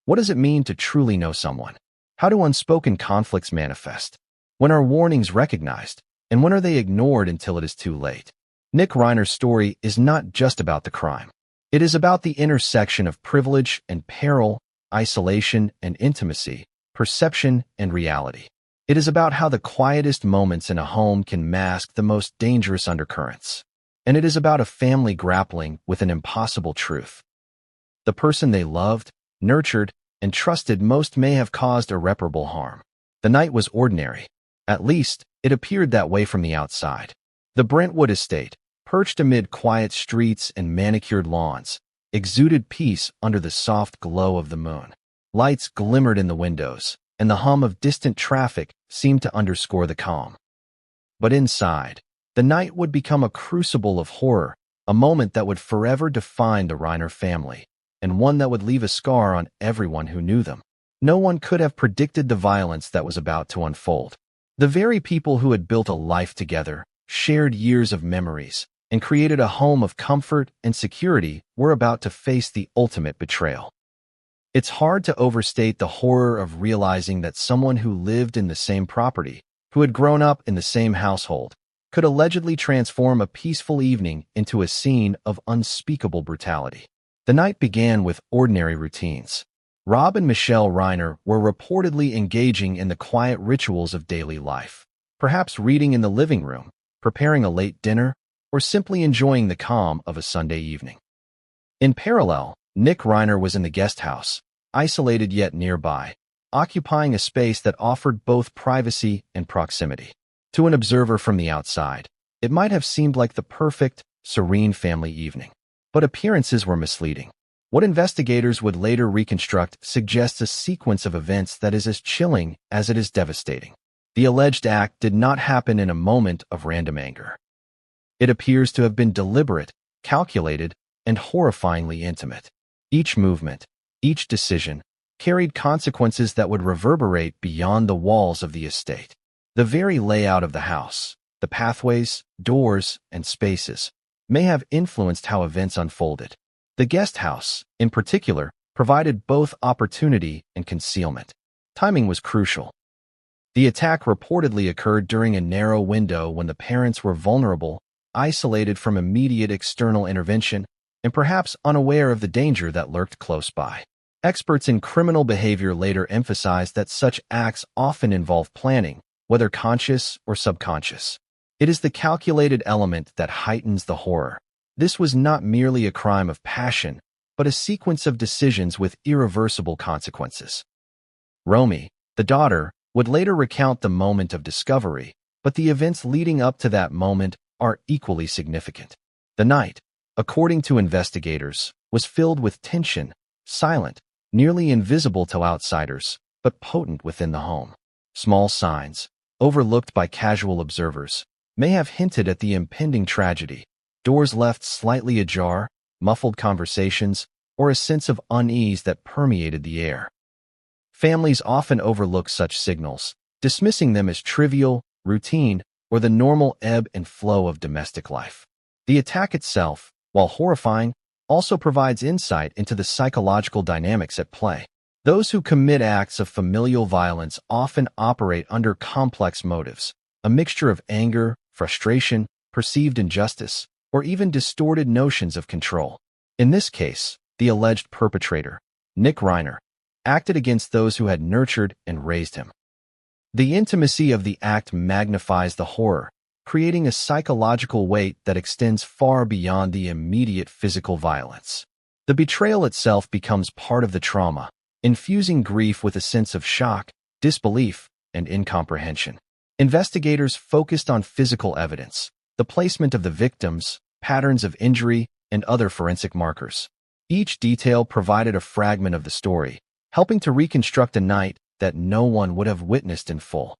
What does it mean to truly know someone? How do unspoken conflicts manifest? When are warnings recognized? And when are they ignored until it is too late? Nick Reiner's story is not just about the crime. It is about the intersection of privilege and peril, isolation and intimacy, perception and reality. It is about how the quietest moments in a home can mask the most dangerous undercurrents. And it is about a family grappling with an impossible truth. The person they loved, nurtured, and trusted most may have caused irreparable harm. The night was ordinary. At least, it appeared that way from the outside. The Brentwood estate, perched amid quiet streets and manicured lawns, exuded peace under the soft glow of the moon. Lights glimmered in the windows, and the hum of distant traffic seemed to underscore the calm. But inside, the night would become a crucible of horror, a moment that would forever define the Reiner family, and one that would leave a scar on everyone who knew them. No one could have predicted the violence that was about to unfold. The very people who had built a life together, shared years of memories, and created a home of comfort and security were about to face the ultimate betrayal. It's hard to overstate the horror of realizing that someone who lived in the same property, who had grown up in the same household, could allegedly transform a peaceful evening into a scene of unspeakable brutality. The night began with ordinary routines. Rob and Michelle Reiner were reportedly engaging in the quiet rituals of daily life, perhaps reading in the living room, preparing a late dinner, or simply enjoying the calm of a Sunday evening. In parallel, Nick Reiner was in the guest house, isolated yet nearby, occupying a space that offered both privacy and proximity. To an observer from the outside, it might have seemed like the perfect, serene family evening. But appearances were misleading. What investigators would later reconstruct suggests a sequence of events that is as chilling as it is devastating. The alleged act did not happen in a moment of random anger. It appears to have been deliberate, calculated, and horrifyingly intimate. Each movement, each decision, carried consequences that would reverberate beyond the walls of the estate. The very layout of the house, the pathways, doors, and spaces, may have influenced how events unfolded. The guest house, in particular, provided both opportunity and concealment. Timing was crucial. The attack reportedly occurred during a narrow window when the parents were vulnerable, isolated from immediate external intervention, and perhaps unaware of the danger that lurked close by. Experts in criminal behavior later emphasized that such acts often involve planning, whether conscious or subconscious. It is the calculated element that heightens the horror. This was not merely a crime of passion, but a sequence of decisions with irreversible consequences. Romy, the daughter, would later recount the moment of discovery, but the events leading up to that moment are equally significant. The night, according to investigators, was filled with tension, silent, nearly invisible to outsiders, but potent within the home. Small signs, overlooked by casual observers, may have hinted at the impending tragedy. Doors left slightly ajar, muffled conversations, or a sense of unease that permeated the air. Families often overlook such signals, dismissing them as trivial, routine, or the normal ebb and flow of domestic life. The attack itself, while horrifying, also provides insight into the psychological dynamics at play. Those who commit acts of familial violence often operate under complex motives, a mixture of anger, frustration, perceived injustice, or even distorted notions of control. In this case, the alleged perpetrator, Nick Reiner, acted against those who had nurtured and raised him. The intimacy of the act magnifies the horror, creating a psychological weight that extends far beyond the immediate physical violence. The betrayal itself becomes part of the trauma, infusing grief with a sense of shock, disbelief, and incomprehension. Investigators focused on physical evidence, the placement of the victims, patterns of injury, and other forensic markers. Each detail provided a fragment of the story, helping to reconstruct a night that no one would have witnessed in full.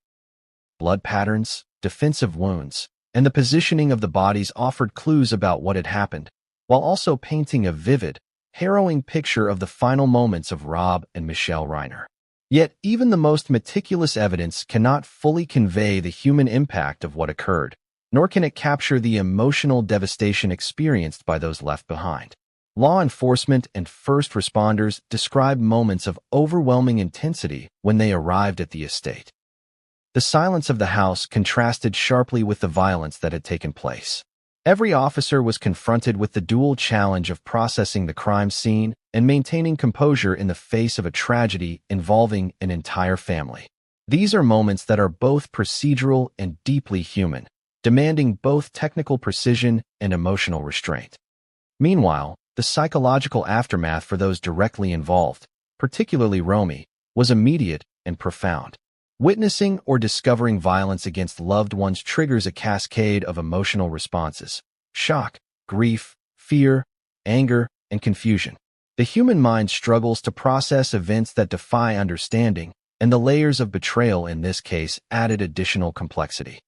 Blood patterns, defensive wounds, and the positioning of the bodies offered clues about what had happened, while also painting a vivid, harrowing picture of the final moments of Rob and Michelle Reiner. Yet, even the most meticulous evidence cannot fully convey the human impact of what occurred, nor can it capture the emotional devastation experienced by those left behind. Law enforcement and first responders describe moments of overwhelming intensity when they arrived at the estate. The silence of the house contrasted sharply with the violence that had taken place. Every officer was confronted with the dual challenge of processing the crime scene and maintaining composure in the face of a tragedy involving an entire family. These are moments that are both procedural and deeply human, demanding both technical precision and emotional restraint. Meanwhile, the psychological aftermath for those directly involved, particularly Romy, was immediate and profound. Witnessing or discovering violence against loved ones triggers a cascade of emotional responses: shock, grief, fear, anger, and confusion. The human mind struggles to process events that defy understanding, and the layers of betrayal in this case added additional complexity.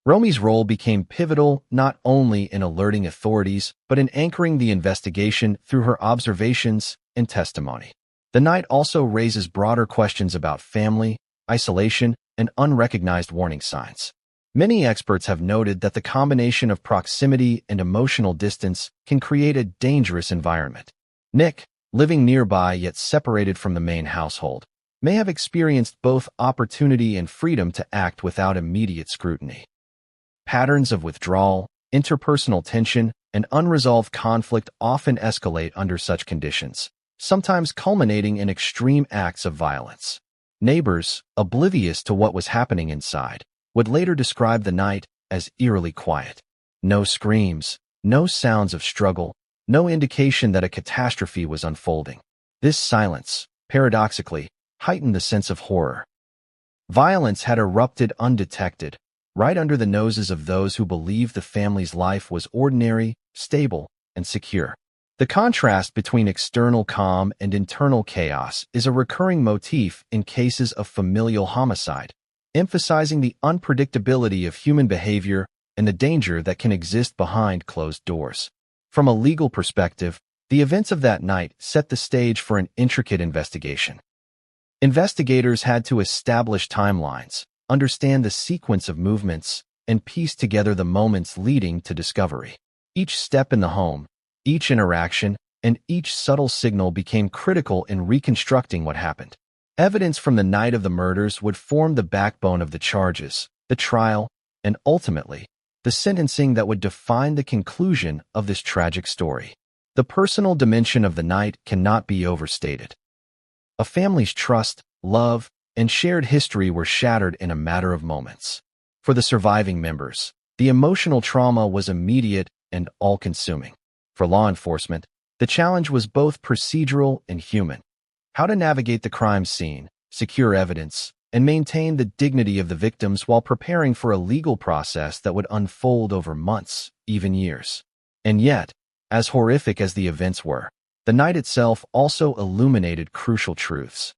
Romy's role became pivotal not only in alerting authorities, but in anchoring the investigation through her observations and testimony. The night also raises broader questions about family, isolation, and unrecognized warning signs. Many experts have noted that the combination of proximity and emotional distance can create a dangerous environment. Nick, living nearby yet separated from the main household, may have experienced both opportunity and freedom to act without immediate scrutiny. Patterns of withdrawal, interpersonal tension, and unresolved conflict often escalate under such conditions, sometimes culminating in extreme acts of violence. Neighbors, oblivious to what was happening inside, would later describe the night as eerily quiet. No screams, no sounds of struggle, no indication that a catastrophe was unfolding. This silence, paradoxically, heightened the sense of horror. Violence had erupted undetected, right under the noses of those who believed the family's life was ordinary, stable, and secure. The contrast between external calm and internal chaos is a recurring motif in cases of familial homicide, emphasizing the unpredictability of human behavior and the danger that can exist behind closed doors. From a legal perspective, the events of that night set the stage for an intricate investigation. Investigators had to establish timelines, understand the sequence of movements, and piece together the moments leading to discovery. Each step in the home, each interaction, and each subtle signal became critical in reconstructing what happened. Evidence from the night of the murders would form the backbone of the charges, the trial, and ultimately, the sentencing that would define the conclusion of this tragic story. The personal dimension of the night cannot be overstated. A family's trust, love, and shared history were shattered in a matter of moments. For the surviving members, the emotional trauma was immediate and all-consuming. For law enforcement, the challenge was both procedural and human. How to navigate the crime scene, secure evidence, and maintain the dignity of the victims while preparing for a legal process that would unfold over months, even years. And yet, as horrific as the events were, the night itself also illuminated crucial truths.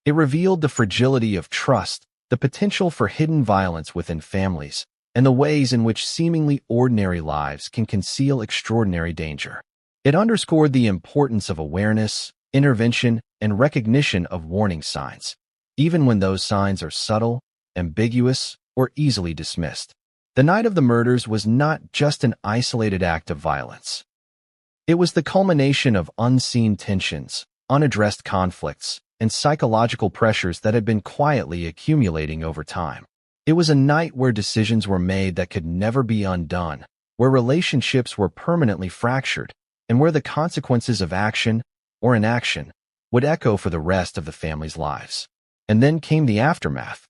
It revealed the fragility of trust, the potential for hidden violence within families, and the ways in which seemingly ordinary lives can conceal extraordinary danger. It underscored the importance of awareness, intervention, and recognition of warning signs, even when those signs are subtle, ambiguous, or easily dismissed. The night of the murders was not just an isolated act of violence. It was the culmination of unseen tensions, unaddressed conflicts, and psychological pressures that had been quietly accumulating over time. It was a night where decisions were made that could never be undone, where relationships were permanently fractured, and where the consequences of action or inaction would echo for the rest of the family's lives. And then came the aftermath.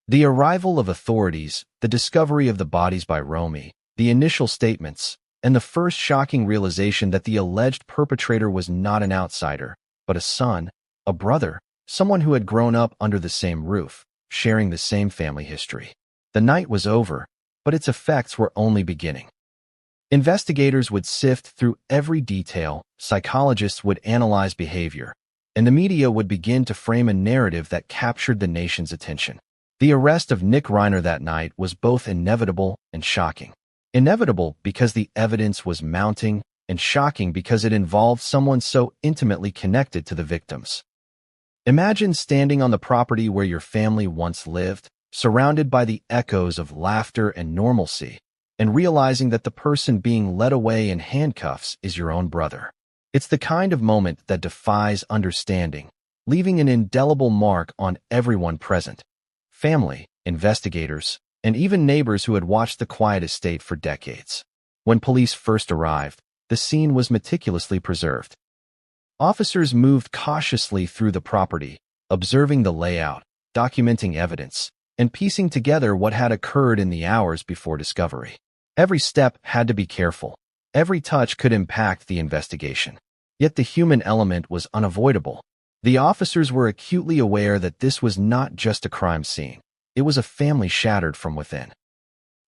The arrival of authorities, the discovery of the bodies by Romy, the initial statements, and the first shocking realization that the alleged perpetrator was not an outsider, but a son, a brother, someone who had grown up under the same roof, sharing the same family history. The night was over, but its effects were only beginning. Investigators would sift through every detail, psychologists would analyze behavior, and the media would begin to frame a narrative that captured the nation's attention. The arrest of Nick Reiner that night was both inevitable and shocking. Inevitable because the evidence was mounting, and shocking because it involved someone so intimately connected to the victims. Imagine standing on the property where your family once lived, surrounded by the echoes of laughter and normalcy, and realizing that the person being led away in handcuffs is your own brother. It's the kind of moment that defies understanding, leaving an indelible mark on everyone present. Family, investigators, and even neighbors who had watched the quiet estate for decades. When police first arrived, the scene was meticulously preserved. Officers moved cautiously through the property, observing the layout, documenting evidence, and piecing together what had occurred in the hours before discovery. Every step had to be careful. Every touch could impact the investigation. Yet the human element was unavoidable. The officers were acutely aware that this was not just a crime scene. It was a family shattered from within.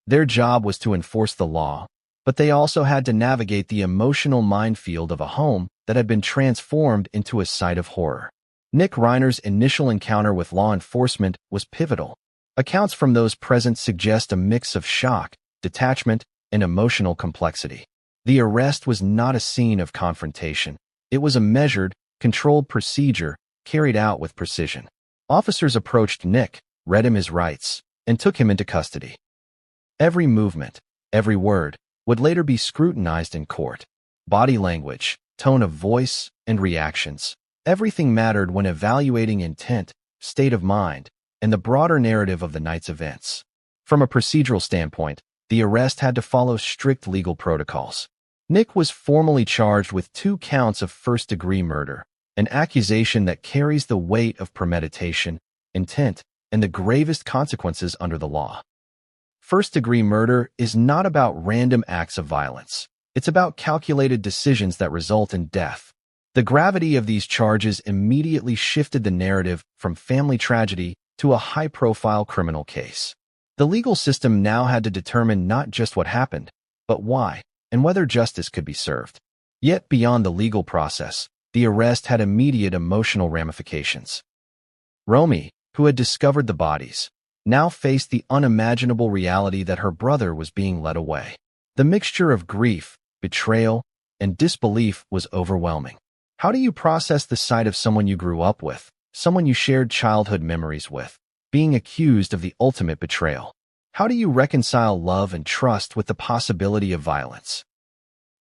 Their job was to enforce the law, but they also had to navigate the emotional minefield of a home that had been transformed into a site of horror. Nick Reiner's initial encounter with law enforcement was pivotal. Accounts from those present suggest a mix of shock, detachment, and emotional complexity. The arrest was not a scene of confrontation. It was a measured, controlled procedure carried out with precision. Officers approached Nick, read him his rights, and took him into custody. Every movement, every word, would later be scrutinized in court. Body language, tone of voice, and reactions. Everything mattered when evaluating intent, state of mind, and the broader narrative of the night's events. From a procedural standpoint, the arrest had to follow strict legal protocols. Nick was formally charged with 2 counts of first-degree murder, an accusation that carries the weight of premeditation, intent, and the gravest consequences under the law. First-degree murder is not about random acts of violence. It's about calculated decisions that result in death. The gravity of these charges immediately shifted the narrative from family tragedy to a high-profile criminal case. The legal system now had to determine not just what happened, but why, and whether justice could be served. Yet beyond the legal process, the arrest had immediate emotional ramifications. Romy, who had discovered the bodies, now faced the unimaginable reality that her brother was being led away. The mixture of grief, betrayal, and disbelief was overwhelming. How do you process the sight of someone you grew up with, someone you shared childhood memories with, being accused of the ultimate betrayal? How do you reconcile love and trust with the possibility of violence?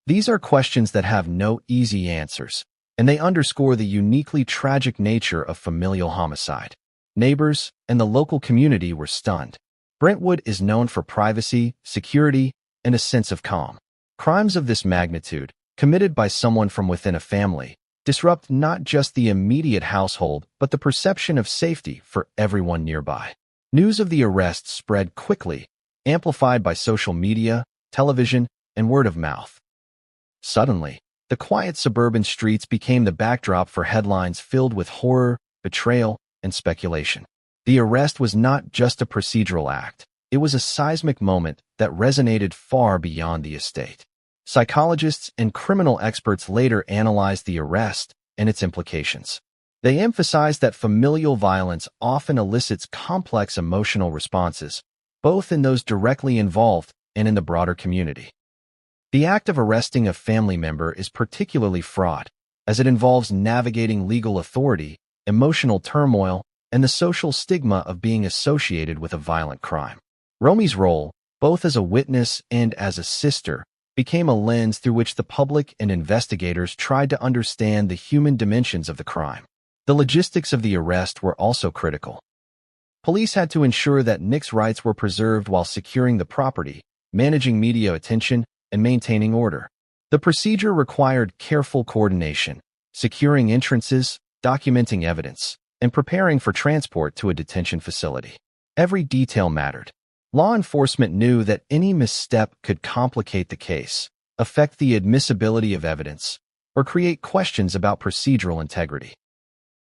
These are questions that have no easy answers, and they underscore the uniquely tragic nature of familial homicide. Neighbors and the local community were stunned. Brentwood is known for privacy, security, and a sense of calm. Crimes of this magnitude, committed by someone from within a family, disrupt not just the immediate household but the perception of safety for everyone nearby. News of the arrest spread quickly, amplified by social media, television, and word of mouth. Suddenly, the quiet suburban streets became the backdrop for headlines filled with horror, betrayal, and speculation. The arrest was not just a procedural act. It was a seismic moment that resonated far beyond the estate. Psychologists and criminal experts later analyzed the arrest and its implications. They emphasized that familial violence often elicits complex emotional responses, both in those directly involved and in the broader community. The act of arresting a family member is particularly fraught, as it involves navigating legal authority, emotional turmoil, and the social stigma of being associated with a violent crime. Romy's role, both as a witness and as a sister, became a lens through which the public and investigators tried to understand the human dimensions of the crime. The logistics of the arrest were also critical. Police had to ensure that Nick's rights were preserved while securing the property, managing media attention, and maintaining order. The procedure required careful coordination, securing entrances, documenting evidence, and preparing for transport to a detention facility. Every detail mattered. Law enforcement knew that any misstep could complicate the case, affect the admissibility of evidence, or create questions about procedural integrity.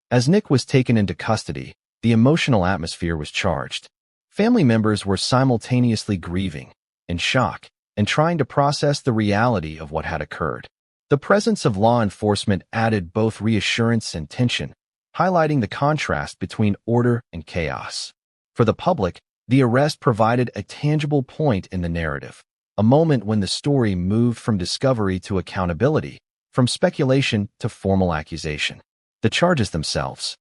As Nick was taken into custody, the emotional atmosphere was charged. Family members were simultaneously grieving, in shock, and trying to process the reality of what had occurred. The presence of law enforcement added both reassurance and tension, highlighting the contrast between order and chaos. For the public, the arrest provided a tangible point in the narrative, a moment when the story moved from discovery to accountability, from speculation to formal accusation. The charges themselves,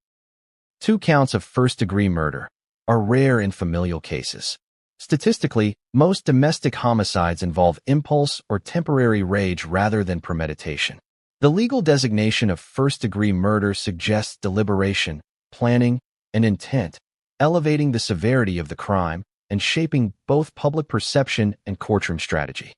2 counts of first-degree murder, are rare in familial cases. Statistically, most domestic homicides involve impulse or temporary rage rather than premeditation. The legal designation of first-degree murder suggests deliberation, planning, and intent, elevating the severity of the crime and shaping both public perception and courtroom strategy.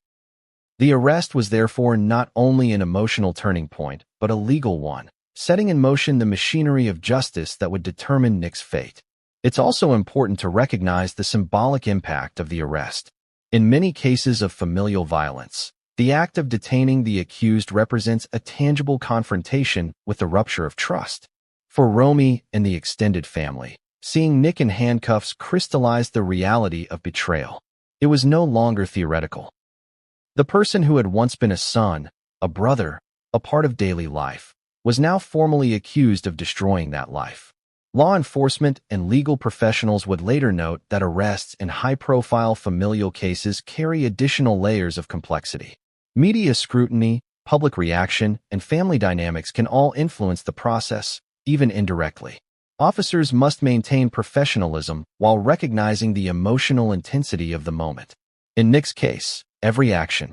The arrest was therefore not only an emotional turning point, but a legal one, setting in motion the machinery of justice that would determine Nick's fate. It's also important to recognize the symbolic impact of the arrest. In many cases of familial violence, the act of detaining the accused represents a tangible confrontation with the rupture of trust. For Romy and the extended family, seeing Nick in handcuffs crystallized the reality of betrayal. It was no longer theoretical. The person who had once been a son, a brother, a part of daily life, was now formally accused of destroying that life. Law enforcement and legal professionals would later note that arrests in high-profile familial cases carry additional layers of complexity. Media scrutiny, public reaction, and family dynamics can all influence the process, even indirectly. Officers must maintain professionalism while recognizing the emotional intensity of the moment. In Nick's case, every action,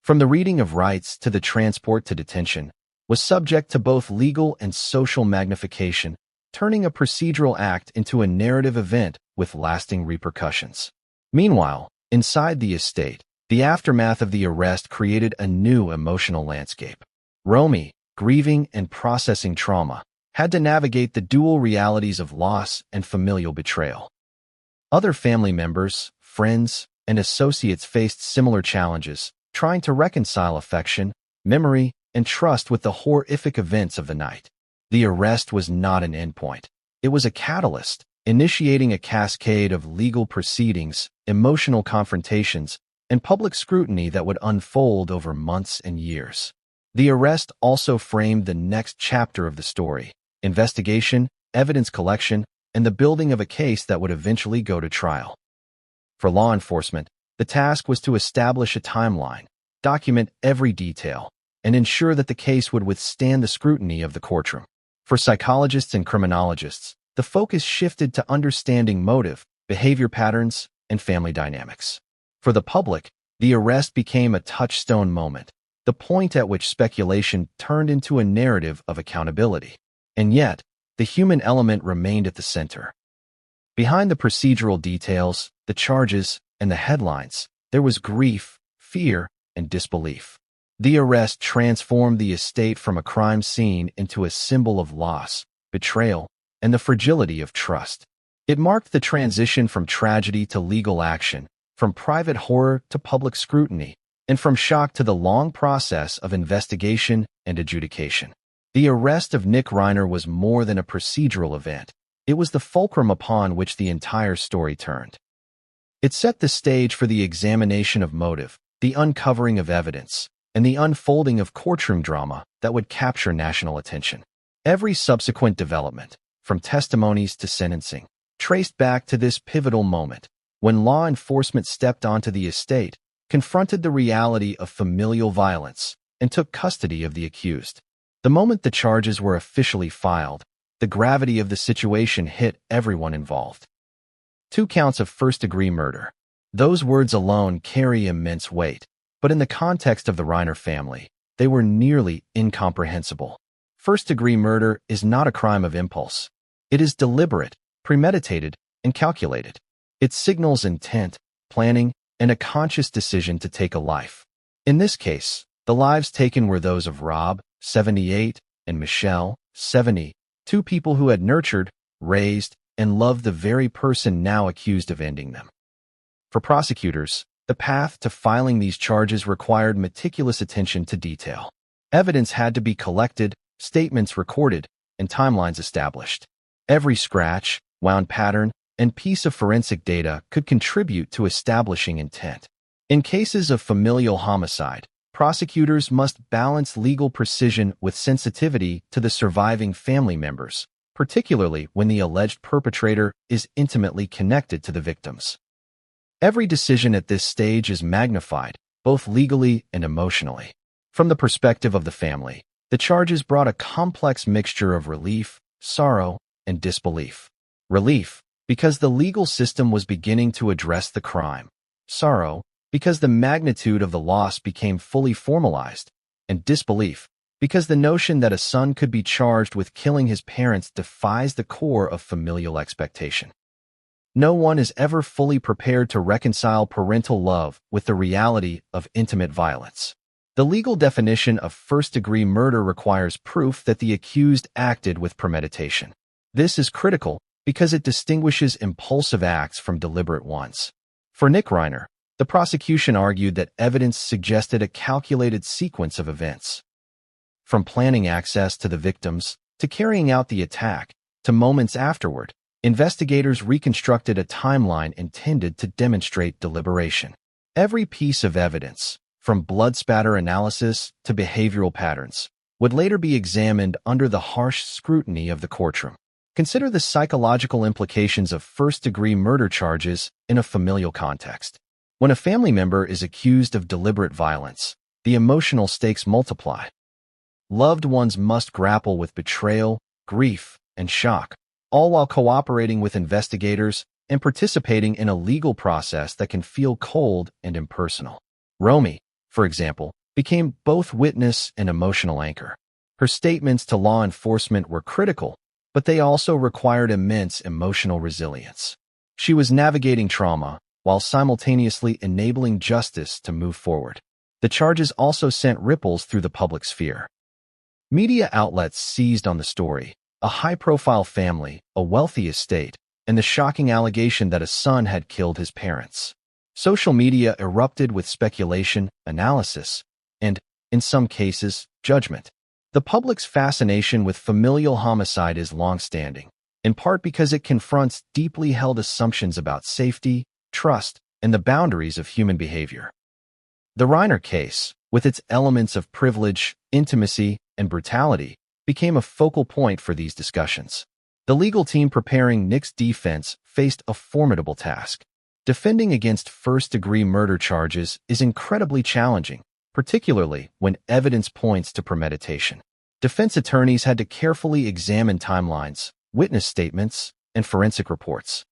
from the reading of rights to the transport to detention, was subject to both legal and social magnification, turning a procedural act into a narrative event with lasting repercussions. Meanwhile, inside the estate, the aftermath of the arrest created a new emotional landscape. Romy, grieving and processing trauma, had to navigate the dual realities of loss and familial betrayal. Other family members, friends, and associates faced similar challenges, trying to reconcile affection, memory, and trust with the horrific events of the night. The arrest was not an endpoint. It was a catalyst, initiating a cascade of legal proceedings, emotional confrontations, and public scrutiny that would unfold over months and years. The arrest also framed the next chapter of the story: investigation, evidence collection, and the building of a case that would eventually go to trial. For law enforcement, the task was to establish a timeline, document every detail, and ensure that the case would withstand the scrutiny of the courtroom. For psychologists and criminologists, the focus shifted to understanding motive, behavior patterns, and family dynamics. For the public, the arrest became a touchstone moment, the point at which speculation turned into a narrative of accountability. And yet, the human element remained at the center. Behind the procedural details, the charges, and the headlines, there was grief, fear, and disbelief. The arrest transformed the estate from a crime scene into a symbol of loss, betrayal, and the fragility of trust. It marked the transition from tragedy to legal action, from private horror to public scrutiny, and from shock to the long process of investigation and adjudication. The arrest of Nick Reiner was more than a procedural event. It was the fulcrum upon which the entire story turned. It set the stage for the examination of motive, the uncovering of evidence, and the unfolding of courtroom drama that would capture national attention. Every subsequent development, from testimonies to sentencing, traced back to this pivotal moment, when law enforcement stepped onto the estate, confronted the reality of familial violence, and took custody of the accused. The moment the charges were officially filed, the gravity of the situation hit everyone involved. 2 counts of first-degree murder. Those words alone carry immense weight, but in the context of the Reiner family, they were nearly incomprehensible. First-degree murder is not a crime of impulse. It is deliberate, premeditated, and calculated. It signals intent, planning, and a conscious decision to take a life. In this case, the lives taken were those of Rob, 78, and Michelle, 70, two people who had nurtured, raised, and loved the very person now accused of ending them. For prosecutors, the path to filing these charges required meticulous attention to detail. Evidence had to be collected, statements recorded, and timelines established. Every scratch, wound pattern, and piece of forensic data could contribute to establishing intent. In cases of familial homicide, prosecutors must balance legal precision with sensitivity to the surviving family members, particularly when the alleged perpetrator is intimately connected to the victims. Every decision at this stage is magnified, both legally and emotionally. From the perspective of the family, the charges brought a complex mixture of relief, sorrow, and disbelief. Relief, because the legal system was beginning to address the crime. Sorrow, because the magnitude of the loss became fully formalized. And disbelief, because the notion that a son could be charged with killing his parents defies the core of familial expectation. No one is ever fully prepared to reconcile parental love with the reality of intimate violence. The legal definition of first-degree murder requires proof that the accused acted with premeditation. This is critical because it distinguishes impulsive acts from deliberate ones. For Nick Reiner, the prosecution argued that evidence suggested a calculated sequence of events. From planning access to the victims, to carrying out the attack, to moments afterward, investigators reconstructed a timeline intended to demonstrate deliberation. Every piece of evidence, from blood spatter analysis to behavioral patterns, would later be examined under the harsh scrutiny of the courtroom. Consider the psychological implications of first-degree murder charges in a familial context. When a family member is accused of deliberate violence, the emotional stakes multiply. Loved ones must grapple with betrayal, grief, and shock, all while cooperating with investigators and participating in a legal process that can feel cold and impersonal. Romy, for example, became both witness and emotional anchor. Her statements to law enforcement were critical, but they also required immense emotional resilience. She was navigating trauma while simultaneously enabling justice to move forward. The charges also sent ripples through the public sphere. Media outlets seized on the story: a high-profile family, a wealthy estate, and the shocking allegation that a son had killed his parents. Social media erupted with speculation, analysis, and, in some cases, judgment. The public's fascination with familial homicide is long-standing, in part because it confronts deeply held assumptions about safety, trust, and the boundaries of human behavior. The Reiner case, with its elements of privilege, intimacy, and brutality, became a focal point for these discussions. The legal team preparing Nick's defense faced a formidable task. Defending against first-degree murder charges is incredibly challenging, particularly when evidence points to premeditation. Defense attorneys had to carefully examine timelines, witness statements, and forensic reports.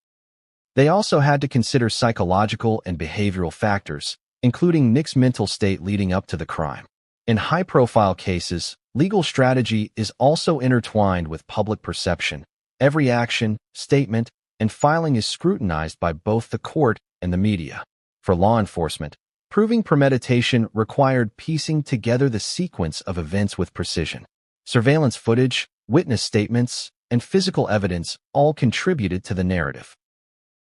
They also had to consider psychological and behavioral factors, including Nick's mental state leading up to the crime. In high-profile cases, legal strategy is also intertwined with public perception. Every action, statement, and filing is scrutinized by both the court and the media. For law enforcement, proving premeditation required piecing together the sequence of events with precision. Surveillance footage, witness statements, and physical evidence all contributed to the narrative.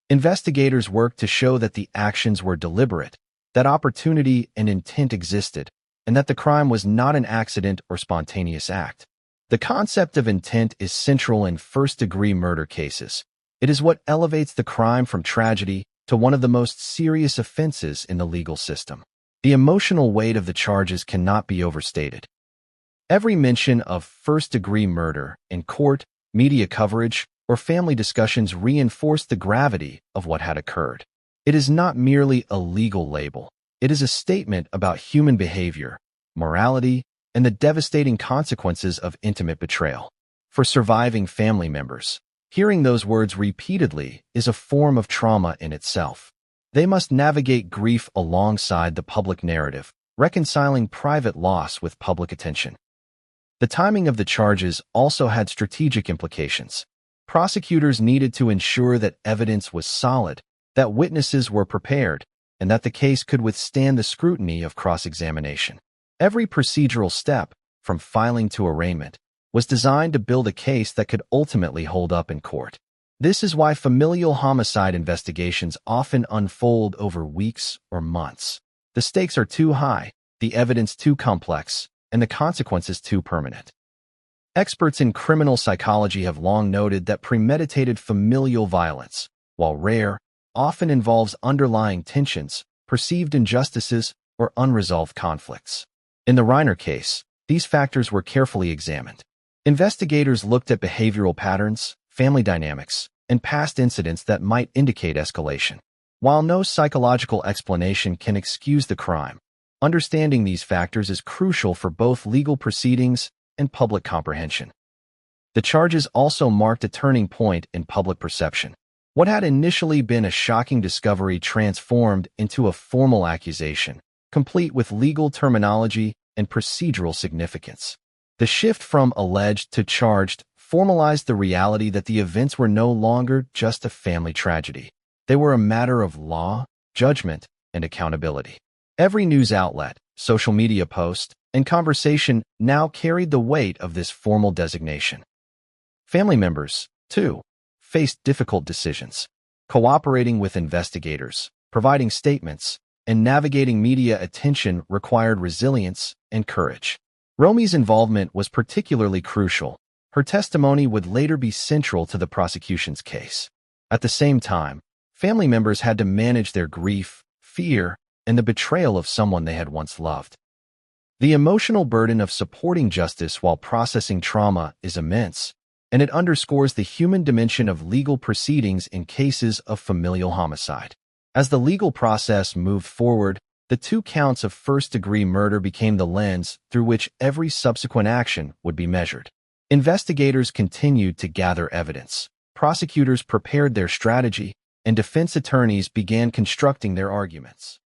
Investigators worked to show that the actions were deliberate, that opportunity and intent existed, and that the crime was not an accident or spontaneous act. The concept of intent is central in first-degree murder cases. It is what elevates the crime from tragedy to one of the most serious offenses in the legal system. The emotional weight of the charges cannot be overstated. Every mention of first-degree murder in court, media coverage, or family discussions reinforced the gravity of what had occurred. It is not merely a legal label. It is a statement about human behavior, morality, and the devastating consequences of intimate betrayal. For surviving family members, hearing those words repeatedly is a form of trauma in itself. They must navigate grief alongside the public narrative, reconciling private loss with public attention. The timing of the charges also had strategic implications. Prosecutors needed to ensure that evidence was solid, that witnesses were prepared, and that the case could withstand the scrutiny of cross-examination. Every procedural step, from filing to arraignment, was designed to build a case that could ultimately hold up in court. This is why familial homicide investigations often unfold over weeks or months. The stakes are too high, the evidence too complex, and the consequences too permanent. Experts in criminal psychology have long noted that premeditated familial violence, while rare, often involves underlying tensions, perceived injustices, or unresolved conflicts. In the Reiner case, these factors were carefully examined. Investigators looked at behavioral patterns, family dynamics, and past incidents that might indicate escalation. While no psychological explanation can excuse the crime, understanding these factors is crucial for both legal proceedings and public comprehension. The charges also marked a turning point in public perception. What had initially been a shocking discovery transformed into a formal accusation, complete with legal terminology and procedural significance. The shift from alleged to charged formalized the reality that the events were no longer just a family tragedy. They were a matter of law, judgment, and accountability. Every news outlet, social media post, and conversation now carried the weight of this formal designation. Family members, too, faced difficult decisions. Cooperating with investigators, providing statements, and navigating media attention required resilience and courage. Romy's involvement was particularly crucial. Her testimony would later be central to the prosecution's case. At the same time, family members had to manage their grief, fear, and the betrayal of someone they had once loved. The emotional burden of supporting justice while processing trauma is immense, and it underscores the human dimension of legal proceedings in cases of familial homicide. As the legal process moved forward, the 2 counts of first-degree murder became the lens through which every subsequent action would be measured. Investigators continued to gather evidence. Prosecutors prepared their strategy, and defense attorneys began constructing their arguments.